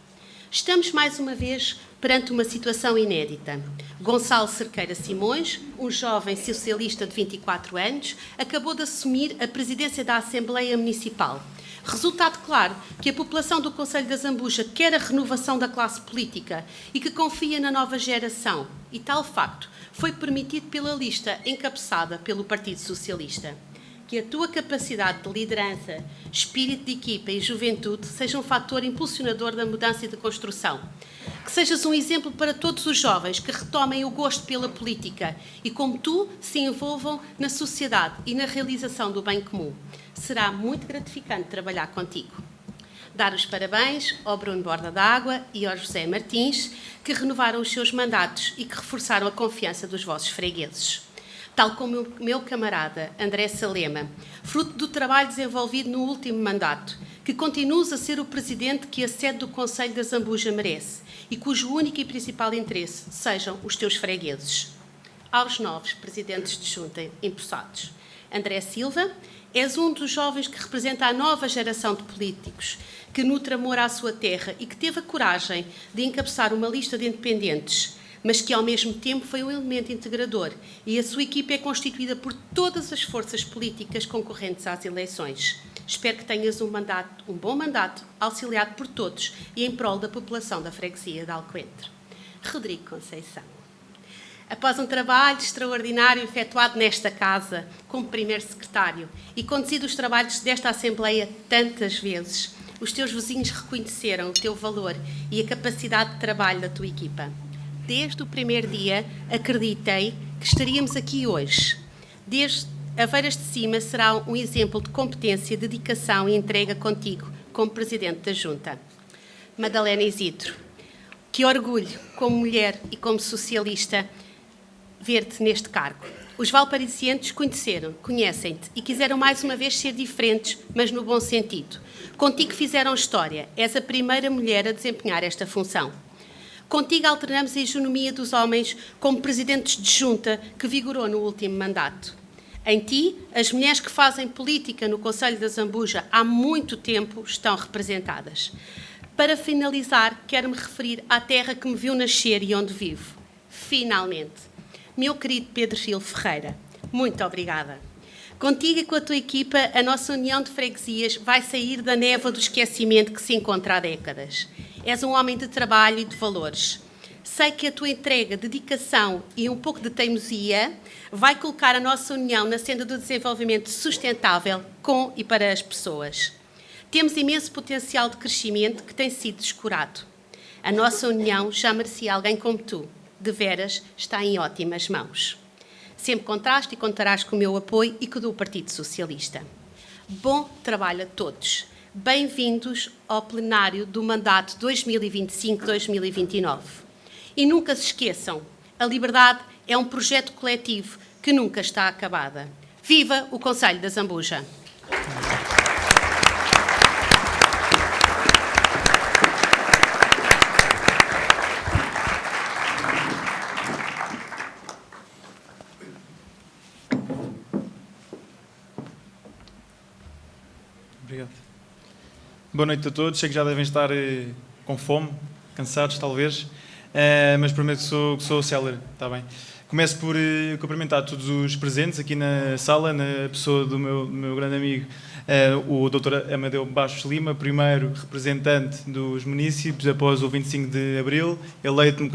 Estamos mais uma vez perante uma situação inédita. Gonçalo Cerqueira Simões, um jovem socialista de 24 anos, acabou de assumir a presidência da Assembleia Municipal. Resultado claro que a população do Concelho da Zambuja quer a renovação da classe política e que confia na nova geração. E tal facto foi permitido pela lista encabeçada pelo Partido Socialista. Que a tua capacidade de liderança, espírito de equipa e juventude seja um fator impulsionador da mudança e da construção. Que sejas um exemplo para todos os jovens que retomem o gosto pela política e, como tu, se envolvam na sociedade e na realização do bem comum. Será muito gratificante trabalhar contigo. Dar os parabéns ao Bruno Borda d'Água e ao José Martins, que renovaram os seus mandatos e que reforçaram a confiança dos vossos fregueses. Tal como o meu camarada André Salema, fruto do trabalho desenvolvido no último mandato, que continuas a ser o presidente que a sede do Concelho da Zambuja merece e cujo único e principal interesse sejam os teus fregueses. Aos novos presidentes de junta empossados. André Silva, és um dos jovens que representa a nova geração de políticos, que nutre amor à sua terra e que teve a coragem de encabeçar uma lista de independentes, mas que ao mesmo tempo foi um elemento integrador e a sua equipa é constituída por todas as forças políticas concorrentes às eleições. Espero que tenhas um bom mandato, auxiliado por todos e em prol da população da freguesia de Alcoentre. Rodrigo Conceição. Após um trabalho extraordinário efetuado nesta casa, como primeiro secretário, e conduzido os trabalhos desta Assembleia tantas vezes, os teus vizinhos reconheceram o teu valor e a capacidade de trabalho da tua equipa. Desde o primeiro dia, acreditei que estaríamos aqui hoje. Desde Aveiras de Cima será um exemplo de competência, dedicação e entrega contigo, como Presidente da Junta. Madalena Isidro, que orgulho, como mulher e como socialista, ver-te neste cargo. Os valparisienses conhecem-te e quiseram mais uma vez ser diferentes, mas no bom sentido. Contigo fizeram história. És a primeira mulher a desempenhar esta função. Contigo alternamos a hegemonia dos homens como presidentes de junta que vigorou no último mandato. Em ti, as mulheres que fazem política no Concelho da Zambuja há muito tempo estão representadas. Para finalizar, quero-me referir à terra que me viu nascer e onde vivo. Finalmente. Meu querido Pedro Gil Ferreira, muito obrigada. Contigo e com a tua equipa, a nossa união de freguesias vai sair da névoa do esquecimento que se encontra há décadas. És um homem de trabalho e de valores. Sei que a tua entrega, dedicação e um pouco de teimosia vai colocar a nossa união na senda do desenvolvimento sustentável com e para as pessoas. Temos imenso potencial de crescimento que tem sido descurado. A nossa união já merecia alguém como tu. De veras, está em ótimas mãos. Sempre contaste e contarás com o meu apoio e com o do Partido Socialista. Bom trabalho a todos. Bem-vindos ao plenário do mandato 2025-2029. E nunca se esqueçam, a liberdade é um projeto coletivo que nunca está acabada. Viva o Conselho da Zambuja! Obrigado. Boa noite a todos. Sei que já devem estar com fome, cansados talvez, mas prometo que sou célere, está bem. Começo por cumprimentar todos os presentes aqui na sala, na pessoa do meu grande amigo, o Dr. Amadeu Bastos Lima, primeiro representante dos munícipes após o 25 de Abril, eleito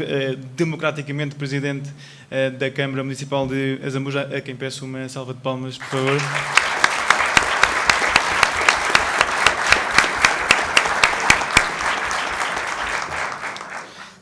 democraticamente presidente da Câmara Municipal de Azambuja, a quem peço uma salva de palmas, por favor.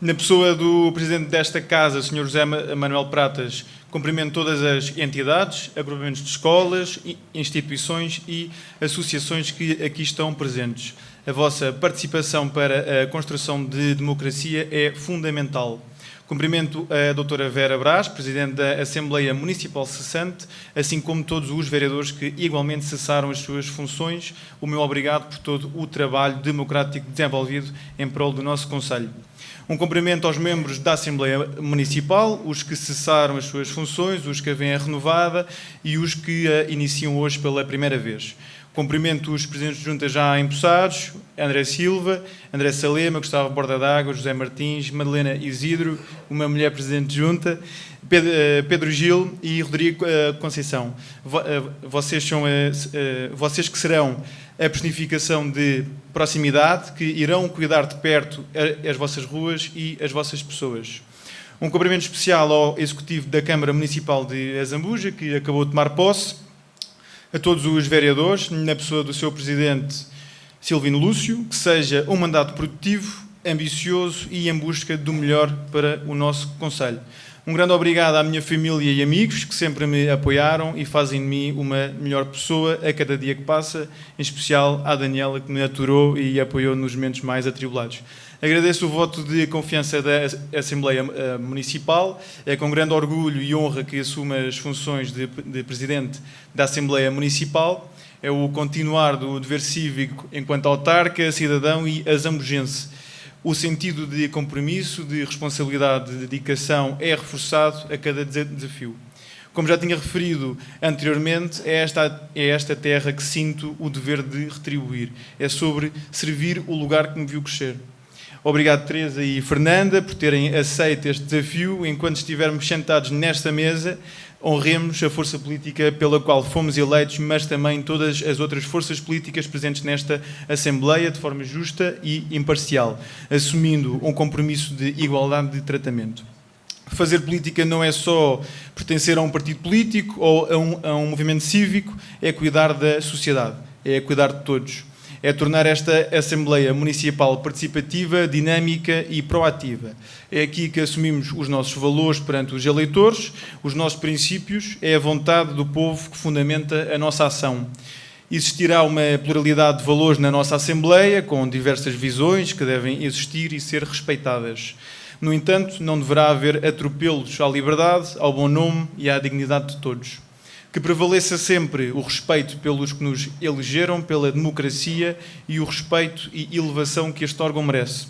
Na pessoa do presidente desta casa, Sr. José Manuel Pratas, cumprimento todas as entidades, agrupamentos de escolas, instituições e associações que aqui estão presentes. A vossa participação para a construção de democracia é fundamental. Cumprimento a doutora Vera Brás, Presidente da Assembleia Municipal cessante, assim como todos os vereadores que igualmente cessaram as suas funções. O meu obrigado por todo o trabalho democrático desenvolvido em prol do nosso Conselho. Um cumprimento aos membros da Assembleia Municipal, os que cessaram as suas funções, os que a vêm renovada e os que a iniciam hoje pela primeira vez. Cumprimento os presidentes de junta já empossados, André Silva, André Salema, Gustavo Borda d'Água, José Martins, Madalena Isidro, uma mulher presidente de junta, Pedro Gil e Rodrigo Conceição. Vocês que serão a personificação de proximidade, que irão cuidar de perto as vossas ruas e as vossas pessoas. Um cumprimento especial ao Executivo da Câmara Municipal de Azambuja, que acabou de tomar posse, a todos os vereadores, na pessoa do seu Presidente Silvino Lúcio, que seja um mandato produtivo, ambicioso e em busca do melhor para o nosso Conselho. Um grande obrigado à minha família e amigos que sempre me apoiaram e fazem de mim uma melhor pessoa a cada dia que passa, em especial à Daniela, que me aturou e apoiou nos momentos mais atribulados. Agradeço o voto de confiança da Assembleia Municipal. É com grande orgulho e honra que assumo as funções de Presidente da Assembleia Municipal. É o continuar do dever cívico enquanto autarca, cidadão e azambujense. O sentido de compromisso, de responsabilidade, de dedicação é reforçado a cada desafio. Como já tinha referido anteriormente, é esta terra que sinto o dever de retribuir. É sobre servir o lugar que me viu crescer. Obrigado, Teresa e Fernanda, por terem aceito este desafio. Enquanto estivermos sentados nesta mesa, honremos a força política pela qual fomos eleitos, mas também todas as outras forças políticas presentes nesta Assembleia de forma justa e imparcial, assumindo um compromisso de igualdade de tratamento. Fazer política não é só pertencer a um partido político ou a um movimento cívico, é cuidar da sociedade, é cuidar de todos. É tornar esta Assembleia Municipal participativa, dinâmica e proativa. É aqui que assumimos os nossos valores perante os eleitores, os nossos princípios, é a vontade do povo que fundamenta a nossa ação. Existirá uma pluralidade de valores na nossa Assembleia, com diversas visões que devem existir e ser respeitadas. No entanto, não deverá haver atropelos à liberdade, ao bom nome e à dignidade de todos. Que prevaleça sempre o respeito pelos que nos elegeram, pela democracia e o respeito e elevação que este órgão merece.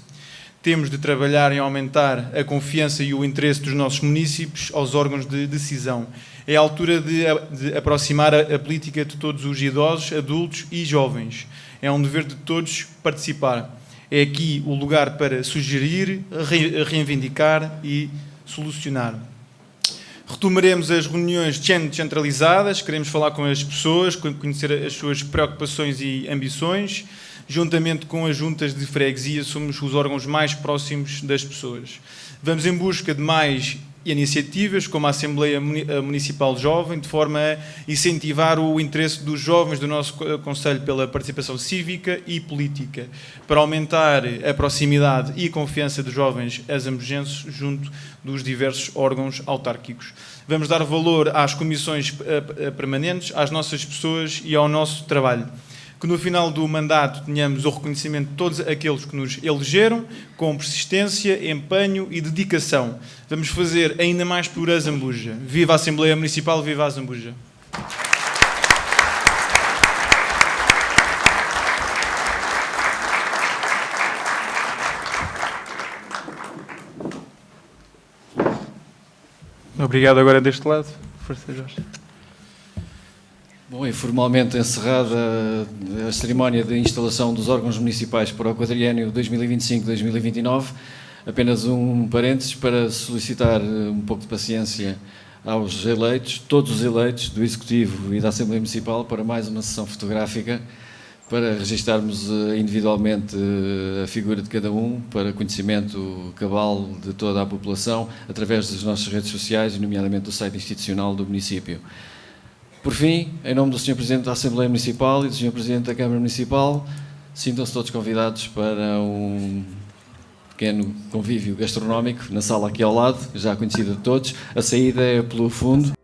Temos de trabalhar em aumentar a confiança e o interesse dos nossos munícipes aos órgãos de decisão. É a altura de aproximar a política de todos os idosos, adultos e jovens. É um dever de todos participar. É aqui o lugar para sugerir, reivindicar e solucionar. Retomaremos as reuniões descentralizadas, queremos falar com as pessoas, conhecer as suas preocupações e ambições. Juntamente com as juntas de freguesia, somos os órgãos mais próximos das pessoas. Vamos em busca de mais iniciativas, como a Assembleia Municipal Jovem, de forma a incentivar o interesse dos jovens do nosso Conselho pela participação cívica e política, para aumentar a proximidade e confiança dos jovens azambujenses junto dos diversos órgãos autárquicos. Vamos dar valor às comissões permanentes, às nossas pessoas e ao nosso trabalho. Que no final do mandato tenhamos o reconhecimento de todos aqueles que nos elegeram, com persistência, empenho e dedicação. Vamos fazer ainda mais por a Zambuja. Viva a Assembleia Municipal, viva a Zambuja! Obrigado agora deste lado. Força, Jorge. Bom, e formalmente encerrada a cerimónia de instalação dos órgãos municipais para o quadriênio 2025-2029, apenas um parênteses para solicitar um pouco de paciência aos eleitos, todos os eleitos do Executivo e da Assembleia Municipal, para mais uma sessão fotográfica, para registarmos individualmente a figura de cada um, para conhecimento cabal de toda a população, através das nossas redes sociais, e nomeadamente do site institucional do município. Por fim, em nome do Sr. Presidente da Assembleia Municipal e do Sr. Presidente da Câmara Municipal, sintam-se todos convidados para um pequeno convívio gastronómico na sala aqui ao lado, já conhecida de todos. A saída é pelo fundo.